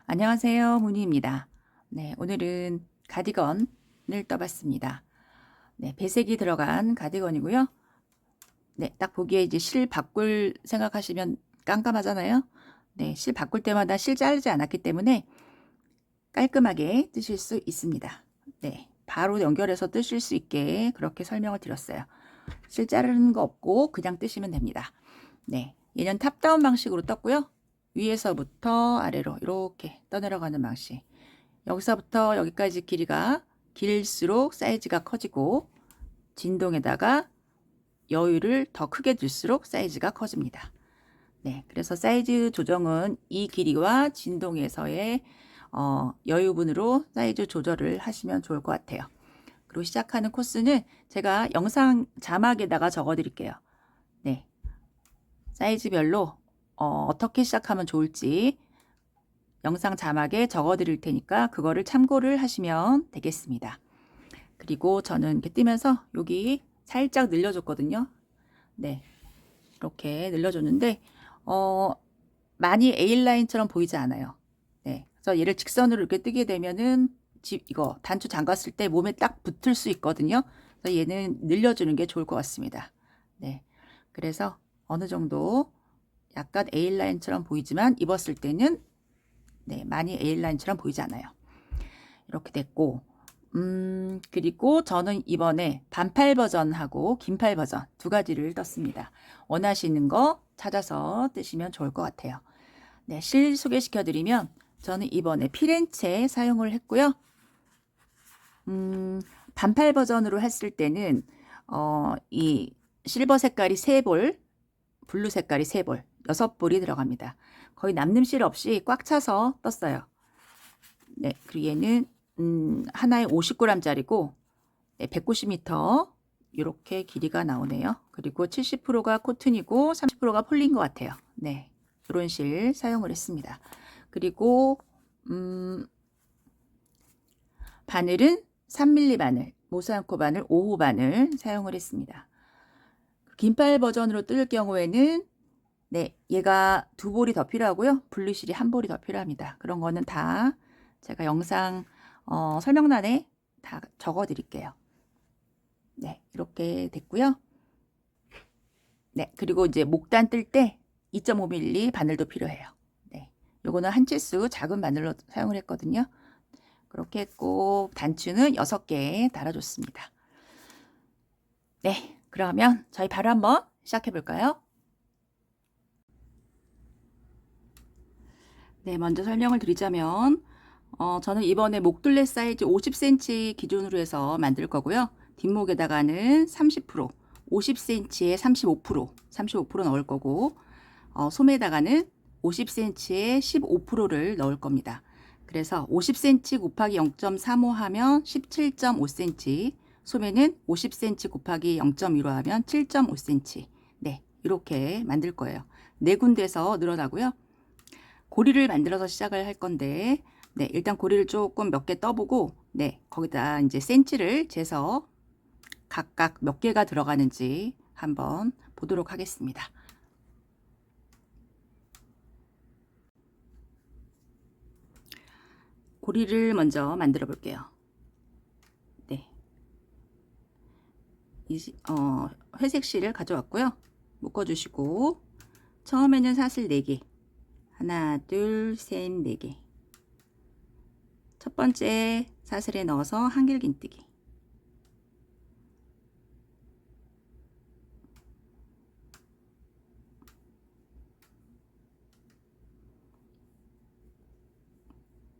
안녕하세요. 문희입니다. 네, 오늘은 가디건을 떠봤습니다. 네, 배색이 들어간 가디건이고요. 네, 딱 보기에 이제 실 바꿀 생각하시면 깜깜하잖아요. 네, 실 바꿀 때마다 실 자르지 않았기 때문에 깔끔하게 뜨실 수 있습니다. 네, 바로 연결해서 뜨실 수 있게 그렇게 설명을 드렸어요. 실 자르는 거 없고 그냥 뜨시면 됩니다. 네, 얘는 탑다운 방식으로 떴고요. 위에서부터 아래로 이렇게 떠내려가는 방식. 여기서부터 여기까지 길이가 길수록 사이즈가 커지고 진동에다가 여유를 더 크게 둘수록 사이즈가 커집니다. 네, 그래서 사이즈 조정은 이 길이와 진동에서의 여유분으로 사이즈 조절을 하시면 좋을 것 같아요. 그리고 시작하는 코스는 제가 영상 자막에다가 적어 드릴게요. 네, 사이즈별로 어떻게 시작하면 좋을지 영상 자막에 적어 드릴 테니까 그거를 참고를 하시면 되겠습니다. 그리고 저는 이렇게 뜨면서 여기 살짝 늘려줬거든요. 네, 이렇게 늘려줬는데 많이 A라인처럼 보이지 않아요. 네, 그래서 얘를 직선으로 이렇게 뜨게 되면은 이거 단추 잠갔을 때 몸에 딱 붙을 수 있거든요. 그래서 얘는 늘려주는 게 좋을 것 같습니다. 네, 그래서 어느 정도 약간 A라인처럼 보이지만 입었을 때는 네, 많이 A라인처럼 보이지 않아요. 이렇게 됐고 그리고 저는 이번에 반팔 버전하고 긴팔 버전 두 가지를 떴습니다. 원하시는 거 찾아서 뜨시면 좋을 것 같아요. 네, 실 소개시켜 드리면 저는 이번에 피렌체 사용을 했고요. 반팔 버전으로 했을 때는 이 실버 색깔이 3볼, 블루 색깔이 3볼, 6볼이 들어갑니다. 거의 남는 실 없이 꽉 차서 떴어요. 네, 그리고 얘는 하나에 50g짜리고 190m 이렇게 길이가 나오네요. 그리고 70%가 코튼이고 30%가 폴리인 것 같아요. 네, 이런 실 사용을 했습니다. 그리고 바늘은 3mm 바늘, 모사않고 바늘 5호 바늘 사용을 했습니다. 긴팔 버전으로 뜰 경우에는 네, 얘가 2볼이 더 필요하고요. 블루실이 1볼이 더 필요합니다. 그런 거는 다 제가 영상 설명란에 다 적어 드릴게요. 네, 이렇게 됐고요. 네, 그리고 이제 목단 뜰 때 2.5mm 바늘도 필요해요. 네, 요거는 한 치수 작은 바늘로 사용을 했거든요. 그렇게 했고 단추는 6개 달아줬습니다. 네, 그러면 저희 바로 한번 시작해 볼까요? 네, 먼저 설명을 드리자면 저는 이번에 목둘레 사이즈 50cm 기준으로 해서 만들 거고요. 뒷목에다가는 30%, 50cm에 35% 넣을 거고 소매에다가는 50cm에 15%를 넣을 겁니다. 그래서 50cm 곱하기 0.35 하면 17.5cm, 소매는 50cm 곱하기 0.15 하면 7.5cm. 네, 이렇게 만들 거예요. 네 군데서 늘어나고요. 고리를 만들어서 시작을 할 건데, 네, 일단 고리를 조금 몇 개 떠보고, 네, 거기다 이제 센치를 재서 각각 몇 개가 들어가는지 한번 보도록 하겠습니다. 고리를 먼저 만들어 볼게요. 네, 회색 실을 가져왔고요. 묶어주시고, 처음에는 사슬 4개, 하나, 둘, 셋, 4개. 첫 번째 사슬에 넣어서 한길긴뜨기.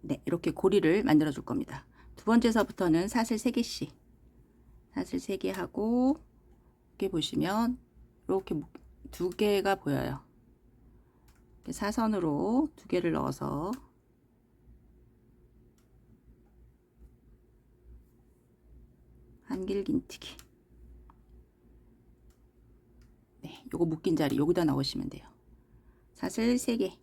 네, 이렇게 고리를 만들어 줄 겁니다. 두 번째서부터는 사슬 3개씩. 사슬 3개 하고, 이렇게 보시면, 이렇게 2개가 보여요. 이렇게 사선으로 2개를 넣어서, 한길긴뜨기. 네, 요거 묶인 자리 여기다 넣으시면 돼요. 사슬 3개.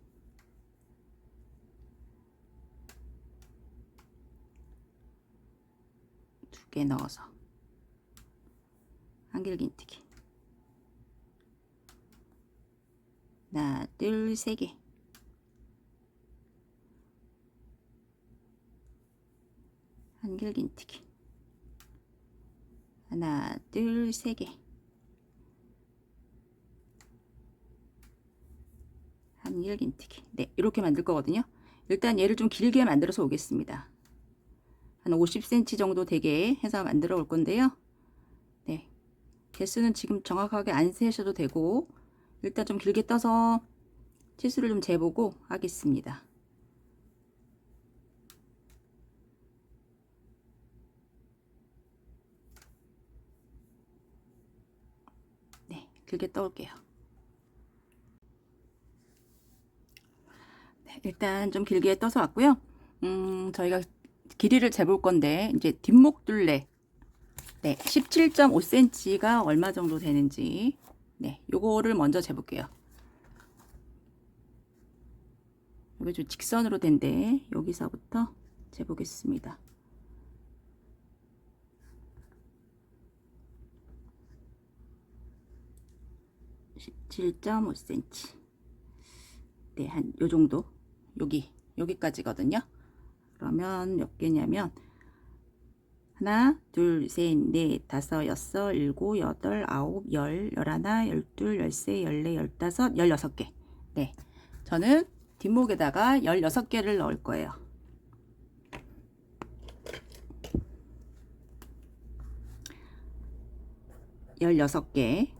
2개 넣어서 한길긴뜨기. 하나, 둘, 3개. 한길긴티기. 하나, 둘, 세 개. 한길긴티기. 네, 이렇게 만들 거거든요. 일단 얘를 좀 길게 만들어서 오겠습니다. 한 50cm 정도 되게 해서 만들어 올 건데요. 네, 개수는 지금 정확하게 안 세셔도 되고 일단 좀 길게 떠서 치수를 좀 재보고 하겠습니다. 네, 길게 떠올게요. 네, 일단 좀 길게 떠서 왔고요. 저희가 길이를 재볼 건데 이제 뒷목 둘레 네, 17.5cm가 얼마 정도 되는지 네, 요거를 먼저 재볼게요. 여기 좀 직선으로 된데 여기서부터 재보겠습니다. 17.5cm. 네, 한 요 정도. 여기까지거든요. 그러면 몇 개냐면 하나, 둘, 셋, 넷, 다섯, 여섯, 일곱, 여덟, 아홉, 열, 열하나, 열둘, 열세, 열네, 열다섯, 16개. 네, 저는 뒷목에다가 16개를 넣을 거예요. 열여섯 개.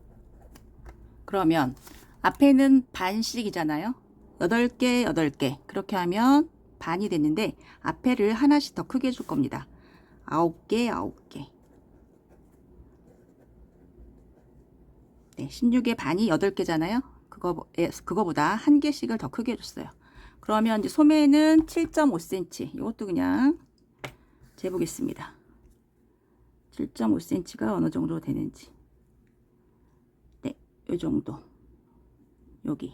그러면 앞에는 반씩이잖아요. 8개, 8개. 그렇게 하면 반이 됐는데 앞에를 하나씩 더 크게 줄 겁니다. 9개, 9개. 네, 16의 반이 8개잖아요. 그거보다 한 개씩을 더 크게 줬어요. 그러면 이제 소매는 7.5cm. 이것도 그냥 재보겠습니다. 7.5cm가 어느 정도 되는지. 네, 요 정도. 여기.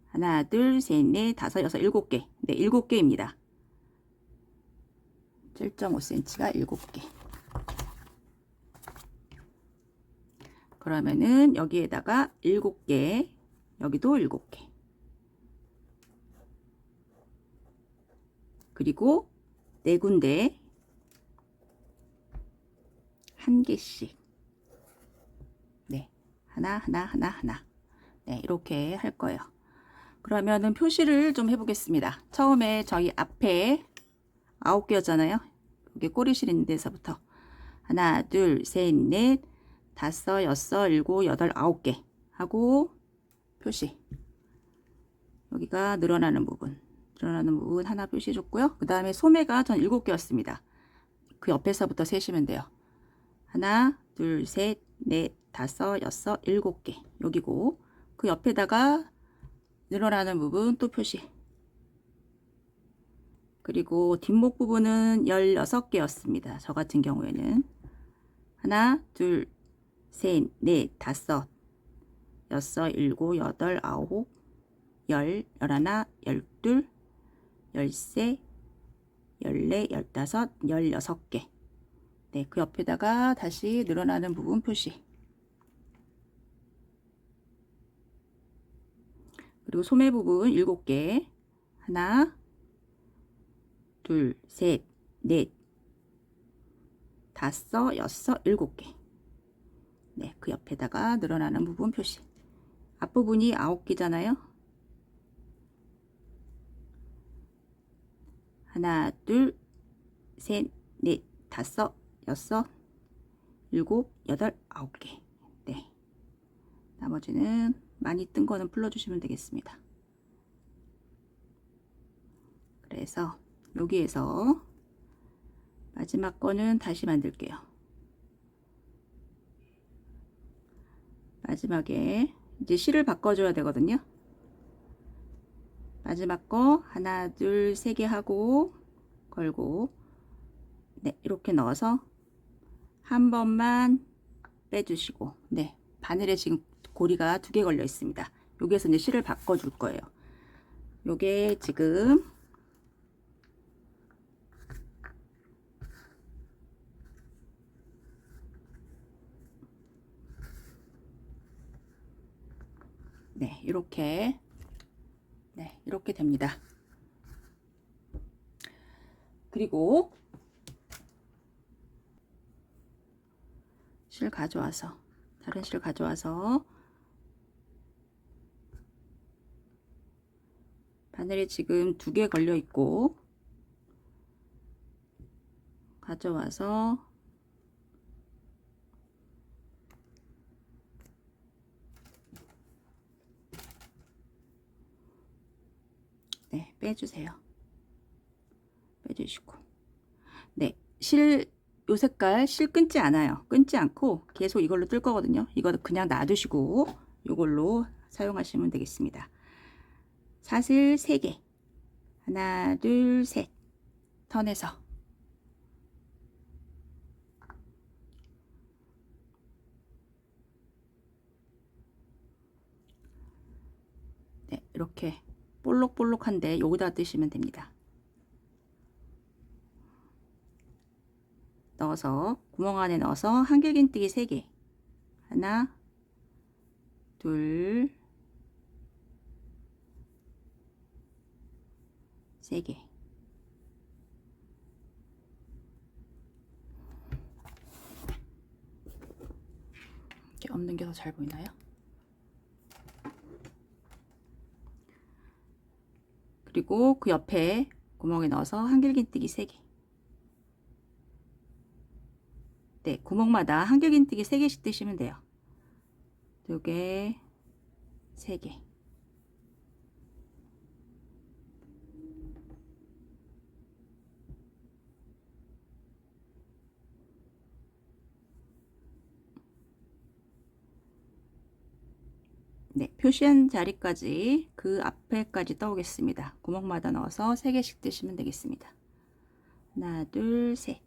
하나, 둘, 셋, 넷, 다섯, 여섯, 7개. 네, 7개입니다. 7.5cm가 7개. 그러면은 여기에다가 7개, 여기도 7개. 그리고 4군데 한 개씩. 네, 하나. 네, 이렇게 할 거예요. 그러면은 표시를 좀 해보겠습니다. 처음에 저희 앞에 9개였잖아요. 여기 꼬리실 있는 데서부터 하나, 둘, 셋, 넷, 다섯, 여섯, 일곱, 여덟, 9개 하고 표시. 여기가 늘어나는 부분 하나 표시해 줬고요. 그 다음에 소매가 전 7개였습니다. 그 옆에서부터 세시면 돼요. 하나, 둘, 셋, 넷, 다섯, 여섯, 7개 여기고 그 옆에다가 늘어나는 부분 또 표시. 그리고 뒷목 부분은 16개였습니다. 저 같은 경우에는 하나, 둘, 셋, 넷, 다섯, 여섯, 일곱, 여덟, 아홉, 열, 열하나, 열둘, 열세, 열네, 열다섯, 16개. 네, 그 옆에다가 다시 늘어나는 부분 표시. 그리고 소매 부분 7개. 하나, 둘, 셋, 넷, 다섯, 여섯, 7개. 네, 그 옆에다가 늘어나는 부분 표시. 앞부분이 9개잖아요. 하나, 둘, 셋, 넷, 다섯, 여섯, 7, 8, 9개. 네. 나머지는 많이 뜬 거는 풀어주시면 되겠습니다. 그래서 여기에서 마지막 거는 다시 만들게요. 마지막에 이제 실을 바꿔줘야 되거든요. 마지막 거 하나, 둘, 세 개 하고 걸고 네, 이렇게 넣어서 한 번만 빼주시고 네, 바늘에 지금 고리가 2개 걸려 있습니다. 여기에서 이제 실을 바꿔줄 거예요. 요게 지금 네, 이렇게 됩니다. 그리고 실 가져와서, 다른 실 가져와서 바늘에 지금 2개 걸려 있고, 가져와서 네, 빼주세요. 빼주시고, 네, 요 색깔 실 끊지 않아요. 끊지 않고 계속 이걸로 뜰 거거든요. 이거 그냥 놔두시고 이걸로 사용하시면 되겠습니다. 사슬 3개, 하나, 둘, 셋, 턴해서 네, 이렇게 볼록볼록한데 여기다 뜨시면 됩니다. 넣어서 구멍 안에 넣어서 한길긴뜨기 3개, 하나, 둘, 3개. 이렇게 없는 게 더 잘 보이나요? 그리고 그 옆에 구멍에 넣어서 한길긴뜨기 3개. 네, 구멍마다 한길긴뜨기 3개씩 뜨시면 돼요. 2개, 3개. 네, 표시한 자리까지 그 앞에까지 떠오겠습니다. 구멍마다 넣어서 3개씩 뜨시면 되겠습니다. 하나, 둘, 셋.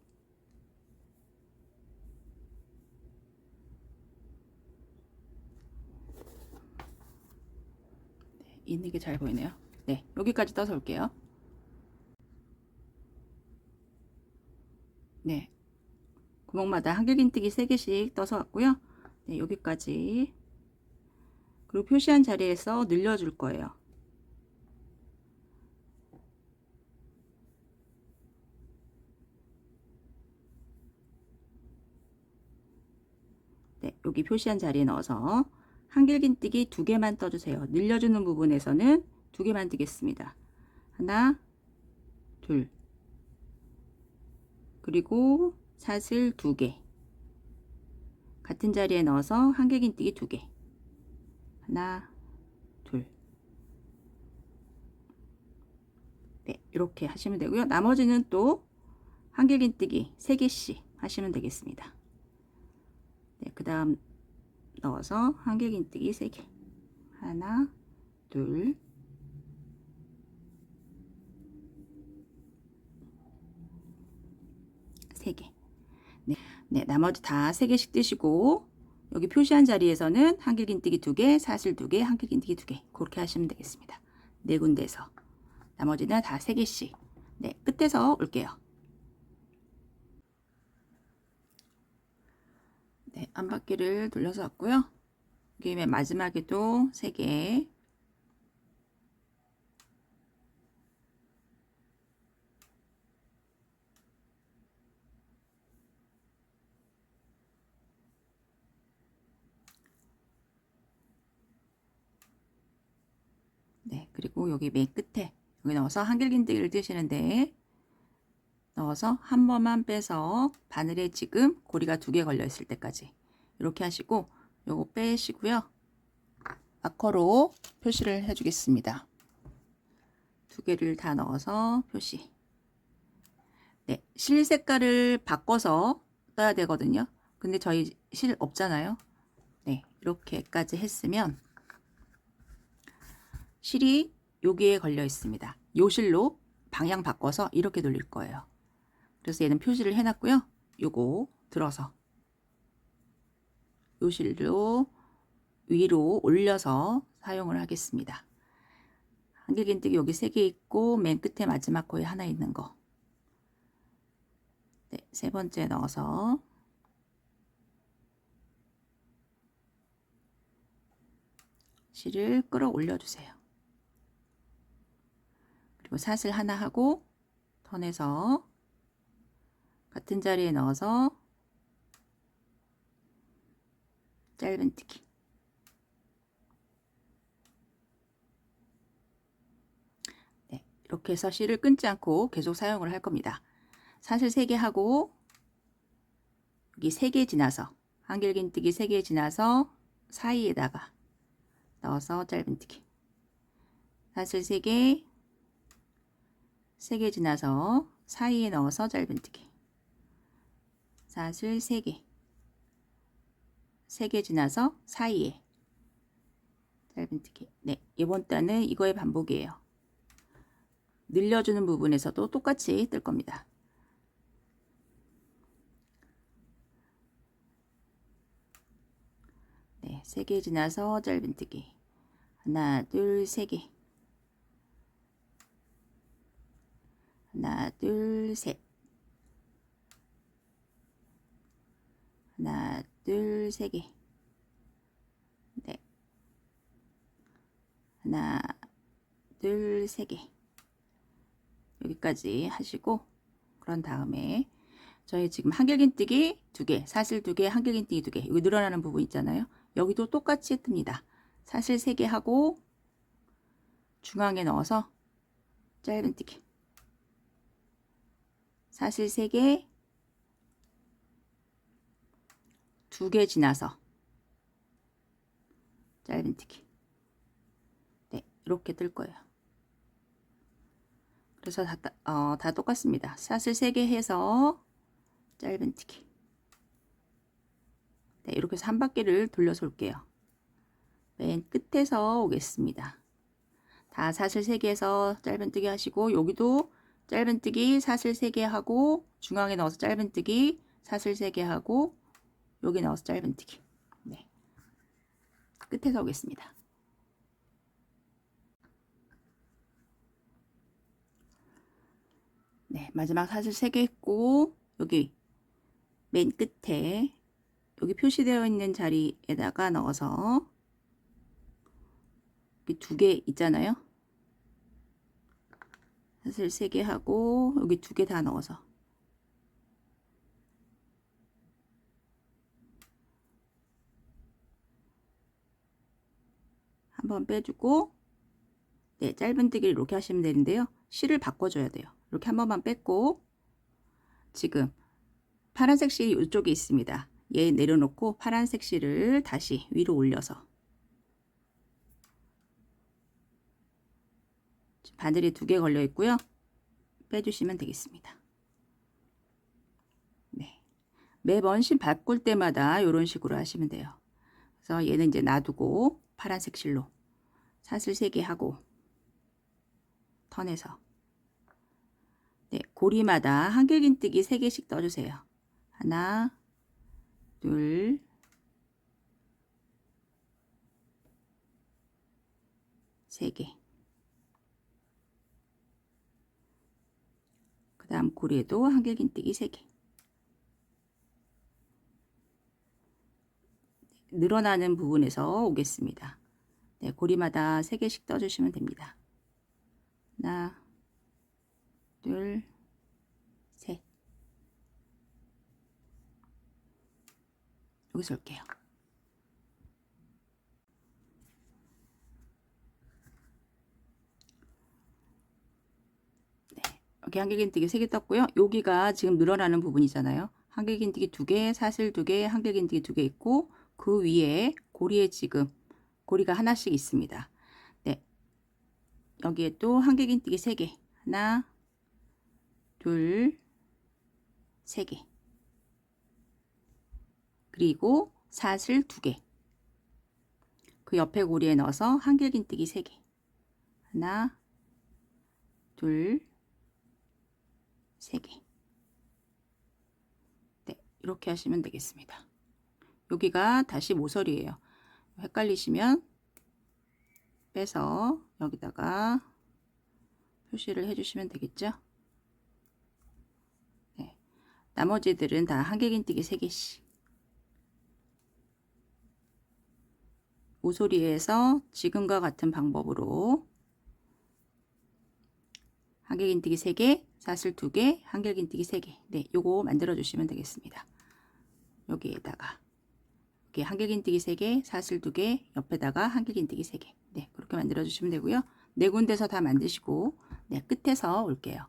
네, 있는 게 잘 보이네요. 네, 여기까지 떠서 올게요. 네, 구멍마다 한길긴뜨기 3개씩 떠서 왔고요. 네, 여기까지. 그리고 표시한 자리에서 늘려줄 거예요. 네, 여기 표시한 자리에 넣어서 한길긴뜨기 2개만 떠주세요. 늘려주는 부분에서는 2개만 뜨겠습니다. 하나, 둘, 그리고 사슬 2개, 같은 자리에 넣어서 한길긴뜨기 2개, 하나, 둘. 네, 이렇게 하시면 되고요. 나머지는 또 한길긴뜨기 3개씩 하시면 되겠습니다. 네, 그 다음 넣어서 한길긴뜨기 3개, 하나, 둘, 3개. 네, 네, 나머지 다 3개씩 뜨시고 여기 표시한 자리에서는 한길긴뜨기 2개, 사슬 2개, 한길긴뜨기 2개 그렇게 하시면 되겠습니다. 4군데에서 나머지는 다 3개씩. 네, 끝에서 올게요. 네, 안바퀴를 돌려서 왔고요. 여기 맨 마지막에도 3개. 네, 그리고 여기 맨 끝에 여기 넣어서 한길긴뜨기를 뜨시는데 넣어서 한 번만 빼서 바늘에 지금 고리가 2개 걸려 있을 때까지 이렇게 하시고 요거 빼시고요. 마커로 표시를 해 주겠습니다. 2개를 다 넣어서 표시. 네, 실 색깔을 바꿔서 떠야 되거든요. 근데 저희 실 없잖아요. 네, 이렇게까지 했으면 실이 여기에 걸려 있습니다. 요 실로 방향 바꿔서 이렇게 돌릴 거예요. 그래서 얘는 표시를 해놨고요. 요거 들어서 요 실로 위로 올려서 사용을 하겠습니다. 한길긴뜨기 여기 3개 있고 맨 끝에 마지막 코에 하나 있는 거. 네, 3번째 넣어서 실을 끌어올려 주세요. 그리고 사슬 하나 하고 턴해서 같은 자리에 넣어서 짧은뜨기. 네, 이렇게 해서 실을 끊지 않고 계속 사용을 할 겁니다. 사슬 3개 하고 여기 3개 지나서 한길긴뜨기 3개 지나서 사이에다가 넣어서 짧은뜨기. 사슬 3개 3개 지나서 사이에 넣어서 짧은뜨기. 사슬 3개 3개 지나서 사이에 짧은뜨기. 네, 이번 단은 이거의 반복이에요. 늘려주는 부분에서도 똑같이 뜰 겁니다. 네, 3개 지나서 짧은뜨기. 하나, 둘, 3개. 하나, 둘, 셋. 하나, 둘, 3개. 네. 하나, 둘, 3개. 여기까지 하시고, 그런 다음에 저희 지금 한길긴뜨기 2개, 사슬 2개, 한길긴뜨기 2개, 여기 늘어나는 부분 있잖아요. 여기도 똑같이 뜹니다. 사슬 3개 하고 중앙에 넣어서 짧은뜨기. 사슬 3개 2개 지나서 짧은뜨기. 네, 이렇게 뜰 거예요. 그래서 다 똑같습니다. 사슬 3개 해서 짧은뜨기. 네, 이렇게 해서 한 바퀴를 돌려서 올게요. 맨 끝에서 오겠습니다. 다 사슬 3개에서 짧은뜨기 하시고, 여기도 짧은뜨기 사슬 3개 하고, 중앙에 넣어서 짧은뜨기 사슬 3개 하고, 여기 넣어서 짧은뜨기. 네, 끝에서 오겠습니다. 네, 마지막 사슬 3개 했고, 여기 맨 끝에 여기 표시되어 있는 자리에다가 넣어서 여기 2개 있잖아요. 사슬 3개 하고 여기 2개 다 넣어서 한번 빼주고, 네, 짧은뜨기를 이렇게 하시면 되는데요. 실을 바꿔줘야 돼요. 이렇게 한 번만 뺐고, 지금 파란색 실이 이쪽에 있습니다. 얘 내려놓고 파란색 실을 다시 위로 올려서 바늘이 2개 걸려 있고요. 빼주시면 되겠습니다. 네, 매번 실 바꿀 때마다 이런 식으로 하시면 돼요. 그래서 얘는 이제 놔두고 파란색 실로 사슬 3개 하고 턴에서, 네, 고리마다 한길긴뜨기 3개씩 떠주세요. 하나, 둘, 세 개. 그 다음 고리에도 한길긴뜨기 3개. 늘어나는 부분에서 오겠습니다. 네, 고리마다 3개씩 떠주시면 됩니다. 하나, 둘, 셋. 여기서 올게요. 네, 여기 한길긴뜨기 3개 떴고요. 여기가 지금 늘어나는 부분이잖아요. 한길긴뜨기 2개, 사슬 2개, 한길긴뜨기 2개 있고, 그 위에 고리에 지금 고리가 하나씩 있습니다. 네, 여기에 또 한길긴뜨기 3개. 하나, 둘, 3개. 그리고 사슬 2개. 그 옆에 고리에 넣어서 한길긴뜨기 3개. 하나, 둘, 3개. 네, 이렇게 하시면 되겠습니다. 여기가 다시 모서리예요. 헷갈리시면 빼서 여기다가 표시를 해주시면 되겠죠. 네, 나머지들은 다 한길긴뜨기 3개씩. 모서리에서 지금과 같은 방법으로 한길긴뜨기 3개, 사슬 2개, 한길긴뜨기 3개. 네, 요거 만들어 주시면 되겠습니다. 여기에다가 이렇게 한길긴뜨기 3개, 사슬 2개, 옆에다가 한길긴뜨기 3개. 네, 그렇게 만들어 주시면 되고요. 네 군데서 다 만드시고 네, 끝에서 올게요.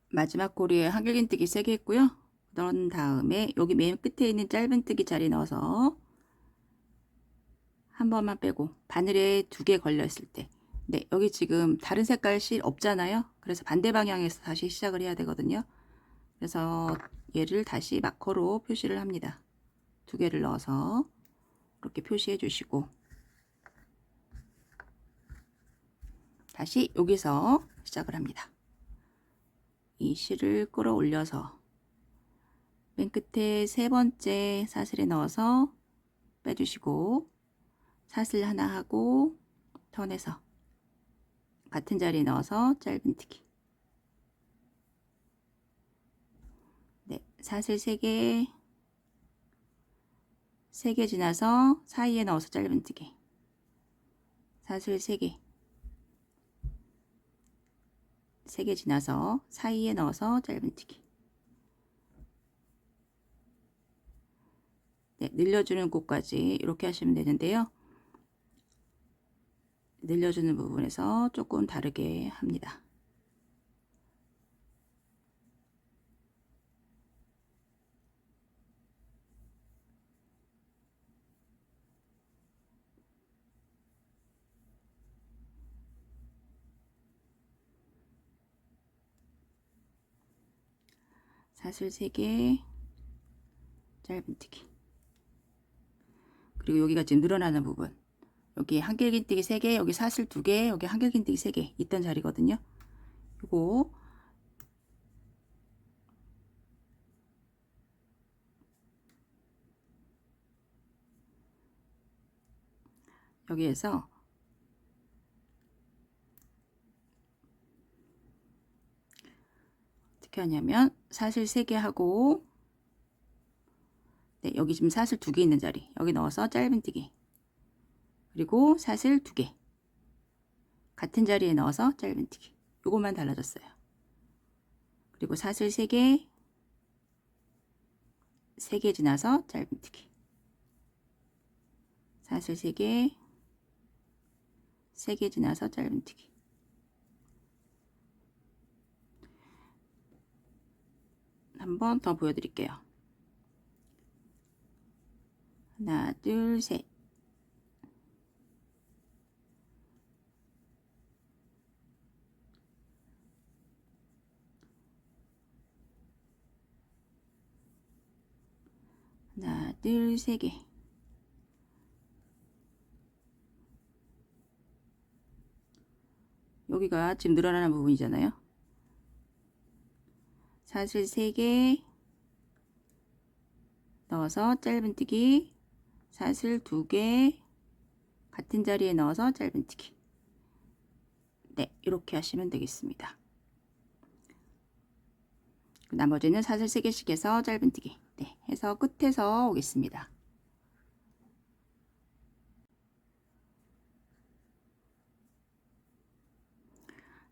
마지막 고리에 한길긴뜨기 3개 했고요. 그런 다음에 여기 맨 끝에 있는 짧은뜨기 자리 넣어서 한 번만 빼고 바늘에 2개 걸려 있을 때, 네, 여기 지금 다른 색깔 실 없잖아요. 그래서 반대 방향에서 다시 시작을 해야 되거든요. 그래서 얘를 다시 마커로 표시를 합니다. 2개를 넣어서 이렇게 표시해 주시고 다시 여기서 시작을 합니다. 이 실을 끌어올려서 맨 끝에 3번째 사슬에 넣어서 빼주시고 사슬 하나 하고 턴해서 같은 자리에 넣어서 짧은뜨기. 네, 사슬 3개 지나서 사이에 넣어서 짧은뜨기. 사슬 3개 지나서 사이에 넣어서 짧은뜨기. 네, 늘려주는 곳까지 이렇게 하시면 되는데요. 늘려주는 부분에서 조금 다르게 합니다. 사슬 3개 짧은뜨기. 그리고 여기가 지금 늘어나는 부분, 여기 한길긴뜨기 3개, 여기 사슬 2개, 여기 한길긴뜨기 3개 있던 자리거든요. 요거 여기에서 어떻게 하냐면 사슬 3개 하고, 네, 여기 지금 사슬 2개 있는 자리 여기 넣어서 짧은뜨기. 그리고 사슬 2개 같은 자리에 넣어서 짧은뜨기. 요것만 달라졌어요. 그리고 사슬 3개 지나서 짧은뜨기. 사슬 3개 지나서 짧은뜨기. 한 번 더 보여드릴게요. 하나, 둘, 셋. 하나, 둘, 3개. 여기가 지금 늘어나는 부분이잖아요. 사슬 3개 넣어서 짧은뜨기. 사슬 2개 같은 자리에 넣어서 짧은뜨기. 네, 이렇게 하시면 되겠습니다. 나머지는 사슬 3개씩 해서 짧은뜨기. 네, 해서 끝에서 오겠습니다.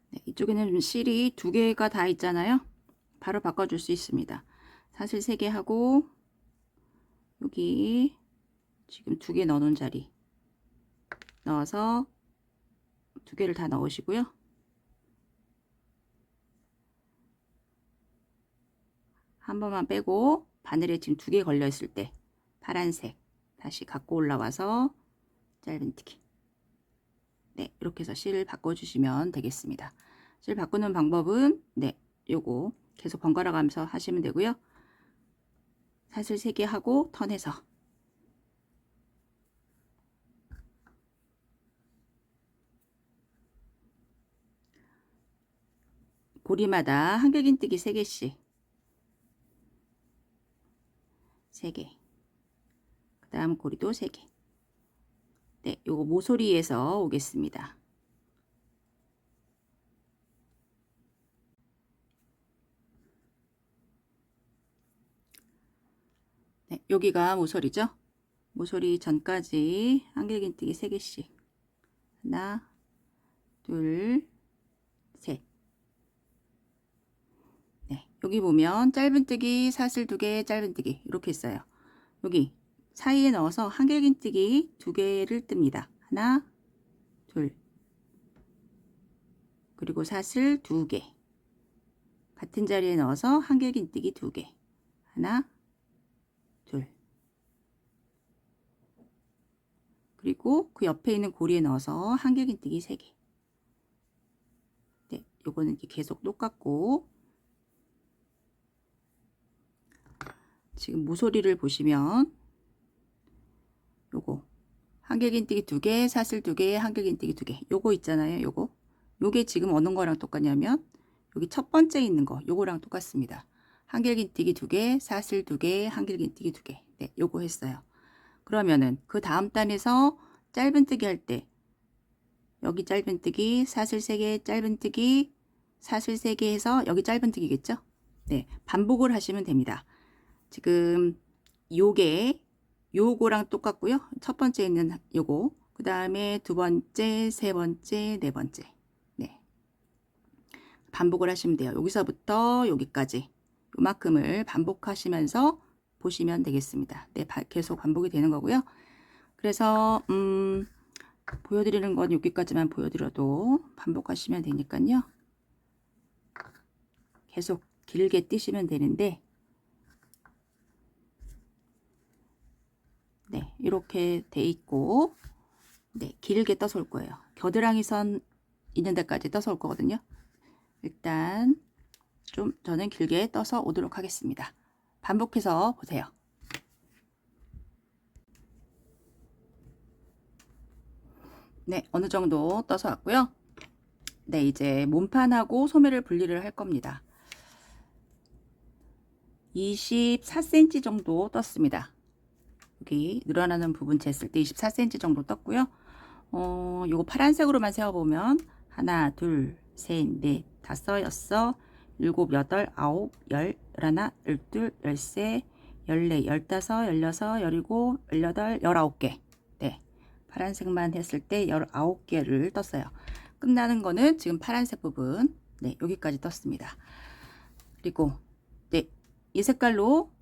네, 이쪽에는 실이 2개가 다 있잖아요. 바로 바꿔줄 수 있습니다. 사슬 3개 하고 여기 지금 2개 넣어놓은 자리 넣어서 2개를 다 넣으시고요. 한 번만 빼고 바늘에 지금 2개 걸려 있을 때 파란색 다시 갖고 올라와서 짧은뜨기. 네, 이렇게 해서 실 바꿔주시면 되겠습니다. 실 바꾸는 방법은 네, 요거 계속 번갈아 가면서 하시면 되고요. 사슬 3개 하고 턴해서 고리마다 한길긴뜨기 3개씩 3개, 그 다음 고리도 3개. 네, 요거 모서리에서 오겠습니다. 네, 여기가 모서리죠. 모서리 전까지 한길긴뜨기 3개씩. 하나, 둘, 셋. 네, 여기 보면 짧은뜨기, 사슬 2개, 짧은뜨기 이렇게 있어요. 여기 사이에 넣어서 한길긴뜨기 2개를 뜹니다. 하나, 둘, 그리고 사슬 2개. 같은 자리에 넣어서 한길긴뜨기 2개. 하나, 둘. 그리고 그 옆에 있는 고리에 넣어서 한길긴뜨기 3개. 네, 요거는 이제 계속 똑같고, 지금 모서리를 보시면 요거 한길긴뜨기 2개, 사슬 2개, 한길긴뜨기 2개. 요거 있잖아요. 요게 지금 어느 거랑 똑같냐면 여기 첫 번째 있는 거 요거랑 똑같습니다. 한길긴뜨기 2개, 사슬 2개, 한길긴뜨기 2개. 네, 요거 했어요. 그러면은 그 다음 단에서 짧은뜨기 할 때 여기 짧은뜨기, 사슬 3개, 짧은뜨기, 사슬 3개 해서 여기 짧은뜨기겠죠? 네, 반복을 하시면 됩니다. 지금 요거랑 똑같고요. 첫 번째 있는 요거, 그 다음에 두 번째, 세 번째, 네 번째. 네, 반복을 하시면 돼요. 여기서부터 여기까지 요만큼을 반복하시면서 보시면 되겠습니다. 네, 계속 반복이 되는 거고요. 그래서 보여드리는 건 여기까지만 보여드려도 반복하시면 되니까요. 계속 길게 뛰시면 되는데, 네, 이렇게 돼 있고, 네, 길게 떠서 올 거예요. 겨드랑이 선 있는 데까지 떠서 올 거거든요. 일단 좀 저는 길게 떠서 오도록 하겠습니다. 반복해서 보세요. 네, 어느 정도 떠서 왔고요. 네, 이제 몸판하고 소매를 분리를 할 겁니다. 24cm 정도 떴습니다. 여기 늘어나는 부분 쟀을 때 24cm 정도 떴고요. 요거 파란색으로만 세어보면 하나, 둘, 셋, 넷, 다섯, 여섯, 일곱, 여덟, 아홉, 열, 열하나, 열둘, 열세, 열네, 열다섯, 열여섯, 열일곱, 열여덟, 19개. 네, 파란색만 했을 때 19개를 떴어요. 끝나는 거는 지금 파란색 부분, 네, 여기까지 떴습니다. 그리고 네, 이 색깔로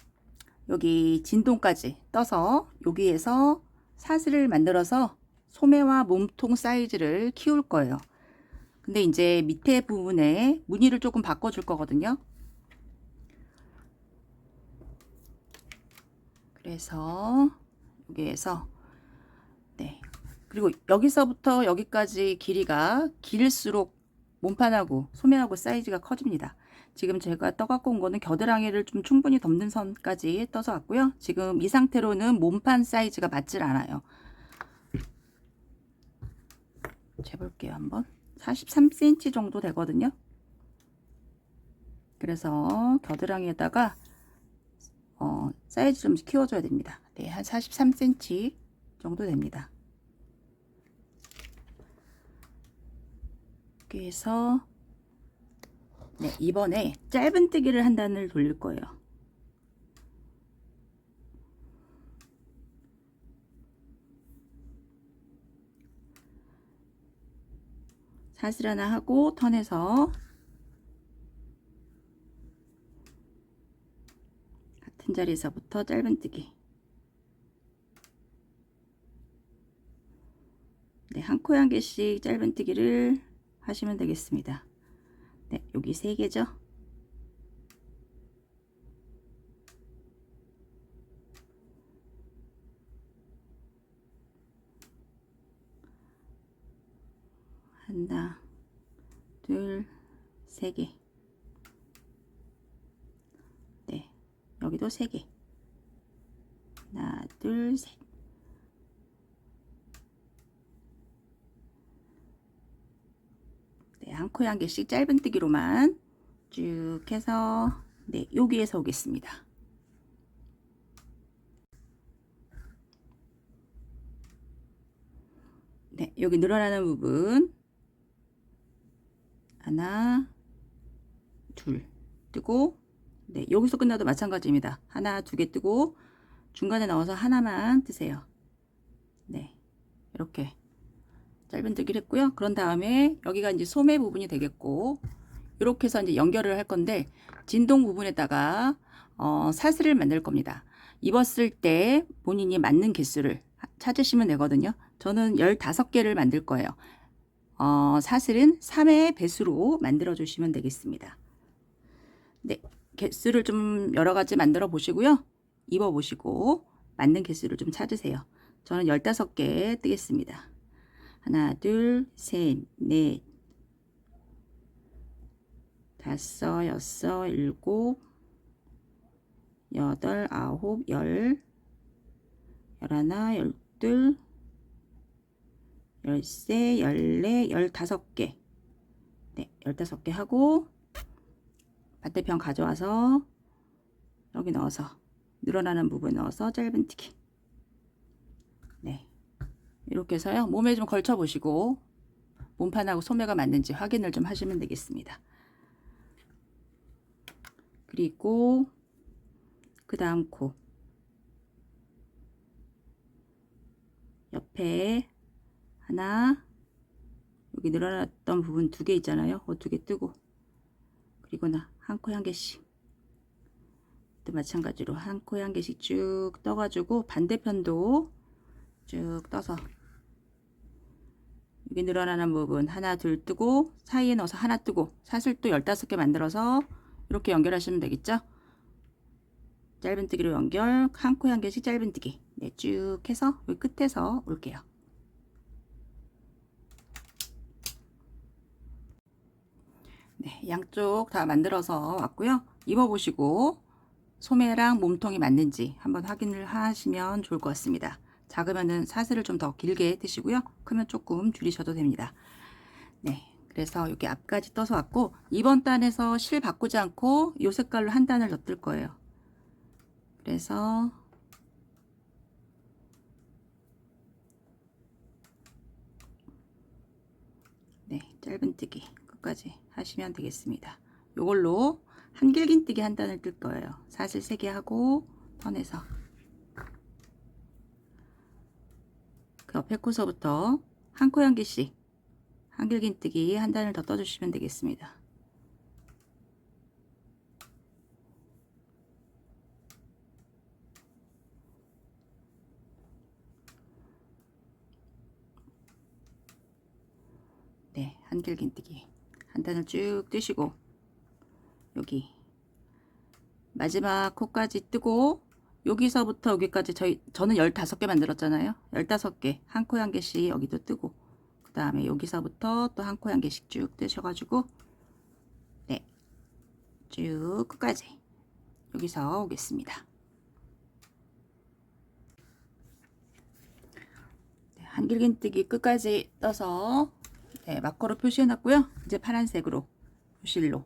여기 진동까지 떠서 여기에서 사슬을 만들어서 소매와 몸통 사이즈를 키울 거예요. 근데 이제 밑에 부분에 무늬를 조금 바꿔줄 거거든요. 그래서 여기에서 네, 그리고 여기서부터 여기까지 길이가 길수록 몸판하고 소매하고 사이즈가 커집니다. 지금 제가 떠갖고 온 거는 겨드랑이를 좀 충분히 덮는 선까지 떠서 왔고요. 지금 이 상태로는 몸판 사이즈가 맞질 않아요. 재볼게요. 한번 43cm 정도 되거든요. 그래서 겨드랑이에다가 사이즈 좀 키워줘야 됩니다. 네, 한 43cm 정도 됩니다. 이렇게 해서 네, 이번에 짧은뜨기를 한 단을 돌릴 거예요. 사슬 하나 하고 턴해서 같은 자리에서부터 짧은뜨기. 네, 한 코에 한 개씩 짧은뜨기를 하시면 되겠습니다. 네, 여기 3개죠. 하나, 둘, 3개. 네, 여기도 3개. 하나, 둘, 셋. 네, 한 코에 한 개씩 짧은뜨기로만 쭉 해서 네, 여기에서 오겠습니다. 네, 여기 늘어나는 부분 하나, 둘 뜨고, 네, 여기서 끝나도 마찬가지입니다. 하나, 2개 뜨고 중간에 넣어서 하나만 뜨세요. 네, 이렇게 짧은뜨기를 했고요. 그런 다음에 여기가 이제 소매 부분이 되겠고, 이렇게 해서 이제 연결을 할 건데, 진동 부분에다가 사슬을 만들 겁니다. 입었을 때 본인이 맞는 개수를 찾으시면 되거든요. 저는 15개를 만들 거예요. 사슬은 3의 배수로 만들어 주시면 되겠습니다. 네, 개수를 좀 여러 가지 만들어 보시고요. 입어 보시고 맞는 개수를 좀 찾으세요. 저는 15개 뜨겠습니다. 하나, 둘, 셋, 넷, 다섯, 여섯, 일곱, 여덟, 아홉, 열, 열하나, 열둘, 열세, 열네, 15개. 네, 15개 하고 반대편 가져와서 여기 넣어서 늘어나는 부분 넣어서 짧은뜨기. 네, 이렇게 해서요. 몸에 좀 걸쳐 보시고 몸판하고 소매가 맞는지 확인을 좀 하시면 되겠습니다. 그리고 그 다음 코 옆에 하나, 여기 늘어났던 부분 2개 있잖아요. 2개 뜨고, 그리고 나 한 코에 한 개씩, 또 마찬가지로 한 코에 한 개씩 쭉 떠가지고 반대편도 쭉 떠서 여기 늘어나는 부분 하나, 둘 뜨고 사이에 넣어서 하나 뜨고 사슬 또 15개 만들어서 이렇게 연결하시면 되겠죠. 짧은뜨기로 연결, 한 코에 한 개씩 짧은뜨기. 네, 쭉 해서 여기 끝에서 올게요. 네, 양쪽 다 만들어서 왔고요. 입어보시고 소매랑 몸통이 맞는지 한번 확인을 하시면 좋을 것 같습니다. 작으면은 사슬을 좀 더 길게 뜨시고요. 크면 조금 줄이셔도 됩니다. 네, 그래서 여기 앞까지 떠서 왔고, 이번 단에서 실 바꾸지 않고 이 색깔로 한 단을 더 뜰 거예요. 그래서 네, 짧은뜨기 끝까지 하시면 되겠습니다. 요걸로 한길긴뜨기 한 단을 뜰 거예요. 사슬 3개 하고 턴해서 그 옆에 코서부터 한 코 한 개씩 한길긴뜨기 한 단을 더 떠주시면 되겠습니다. 네, 한길긴뜨기 한 단을 쭉 뜨시고 여기 마지막 코까지 뜨고 여기서부터 여기까지 저는 15개 만들었잖아요. 15개 한 코에 한 개씩 여기도 뜨고 그 다음에 여기서부터 또 한 코에 한 개씩 쭉 뜨셔가지고 네, 쭉 끝까지 여기서 오겠습니다. 네, 한길긴뜨기 끝까지 떠서 네, 마커로 표시해 놨고요. 이제 파란색으로 표실로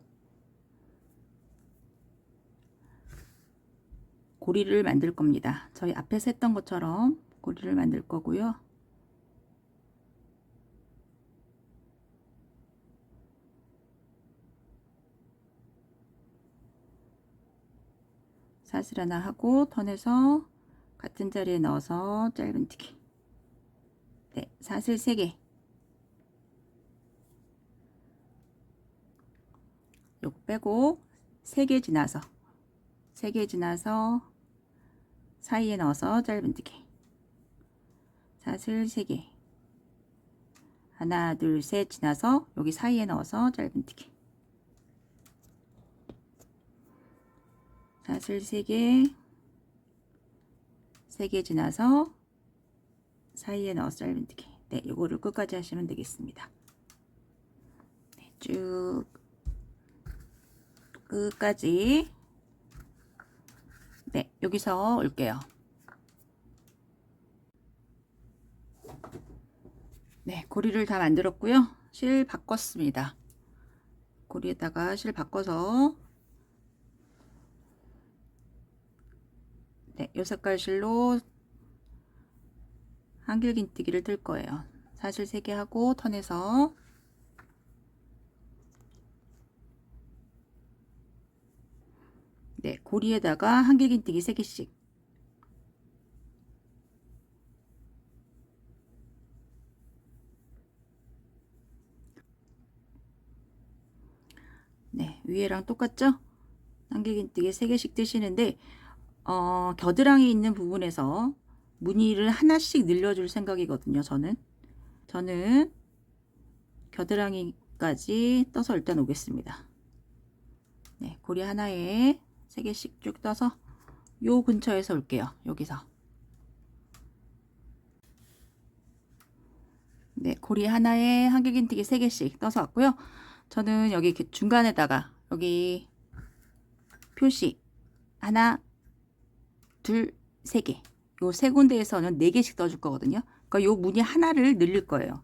고리를 만들 겁니다. 저희 앞에서 했던 것처럼 고리를 만들 거고요. 사슬 하나 하고 턴해서 같은 자리에 넣어서 짧은뜨기. 네, 사슬 3개. 요거 빼고 3개 지나서 3개 지나서 사이에 넣어서 짧은뜨기. 사슬 3개. 하나, 둘, 셋 지나서 여기 사이에 넣어서 짧은뜨기. 사슬 3개. 3개 지나서 사이에 넣어서 짧은뜨기. 네, 요거를 끝까지 하시면 되겠습니다. 네, 쭉 끝까지. 네, 여기서 올게요. 네, 고리를 다 만들었고요. 실 바꿨습니다. 고리에다가 실 바꿔서 네, 요 색깔 실로 한길긴뜨기를 뜰 거예요. 사슬 3개 하고 턴해서 네, 고리에다가 한길긴뜨기 3개씩 네, 위에랑 똑같죠? 한길긴뜨기 3개씩 뜨시는데 겨드랑이 있는 부분에서 무늬를 하나씩 늘려줄 생각이거든요. 저는 겨드랑이까지 떠서 일단 오겠습니다. 네, 고리 하나에 3개씩 쭉 떠서 요 근처에서 올게요. 여기서. 네, 고리 하나에 한길긴뜨기 3개씩 떠서 왔고요. 저는 여기 중간에다가 여기 표시 하나, 둘, 3개. 요 세 군데에서는 4개씩 떠줄 거거든요. 그러니까 요 무늬 하나를 늘릴 거예요.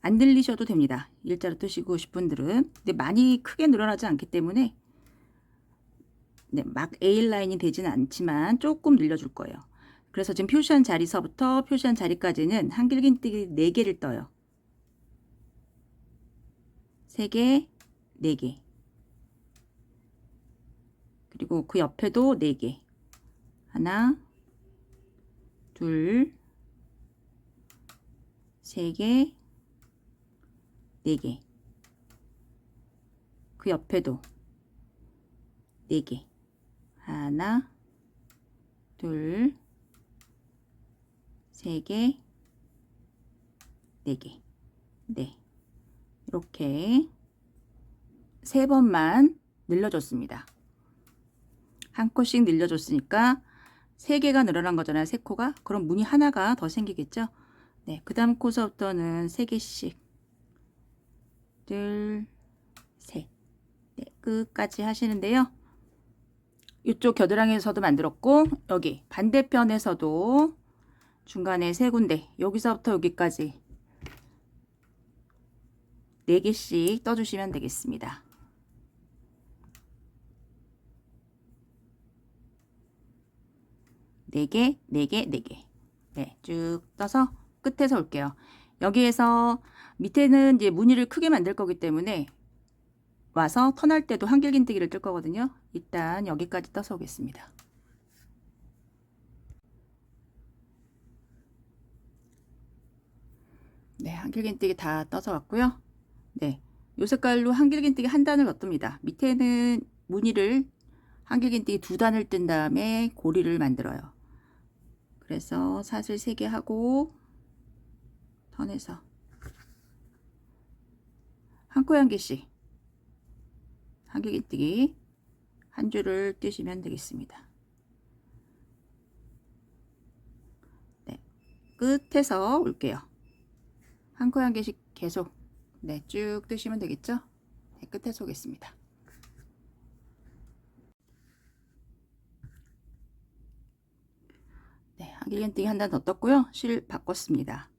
안 늘리셔도 됩니다. 일자로 뜨시고 싶은 분들은. 근데 많이 크게 늘어나지 않기 때문에 네, 막 A라인이 되지는 않지만 조금 늘려줄 거예요. 그래서 지금 표시한 자리서부터 표시한 자리까지는 한길긴뜨기 4개를 떠요. 3개, 4개. 그리고 그 옆에도 4개. 하나, 둘, 3개, 4개. 그 옆에도 4개. 하나, 둘, 3개, 4개. 네. 이렇게 3번만 늘려줬습니다. 한 코씩 늘려줬으니까 3개가 늘어난 거잖아요. 3코가. 그럼 무늬 하나가 더 생기겠죠? 네. 그 다음 코서부터는 3개씩. 둘, 셋. 네. 끝까지 하시는데요. 이쪽 겨드랑이에서도 만들었고, 여기 반대편에서도 중간에 3군데. 여기서부터 여기까지 4개씩 떠주시면 되겠습니다. 네 개, 4개, 4개. 네, 쭉 떠서 끝에서 올게요. 여기에서 밑에는 이제 무늬를 크게 만들 거기 때문에 와서 턴할 때도 한길긴뜨기를 뜰 거거든요. 일단 여기까지 떠서 오겠습니다. 네, 한길긴뜨기 다 떠서 왔고요. 네, 요 색깔로 한길긴뜨기 한 단을 넣습니다. 밑에는 무늬를 한길긴뜨기 2단을 뜬 다음에 고리를 만들어요. 그래서 사슬 3개 하고 턴해서 한 코에 한 개씩 한길긴뜨기 한 줄을 뜨시면 되겠습니다. 네, 끝에서 올게요. 한 코에 한 개씩 계속 네, 쭉 뜨시면 되겠죠? 네, 끝에서 오겠습니다. 네, 한길긴뜨기 한 단 더 떴고요. 실 바꿨습니다.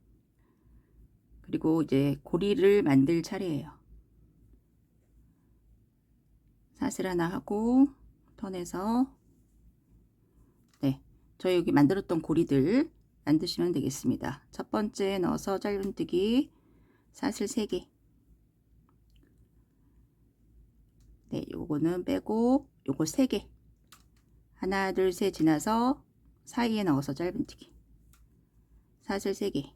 그리고 이제 고리를 만들 차례예요. 사슬 하나 하고 턴해서 네, 저희 여기 만들었던 고리들 만드시면 되겠습니다. 첫 번째 넣어서 짧은뜨기 사슬 3개. 네, 요거는 빼고 요거 3개. 하나, 둘, 셋 지나서 사이에 넣어서 짧은뜨기. 사슬 3개.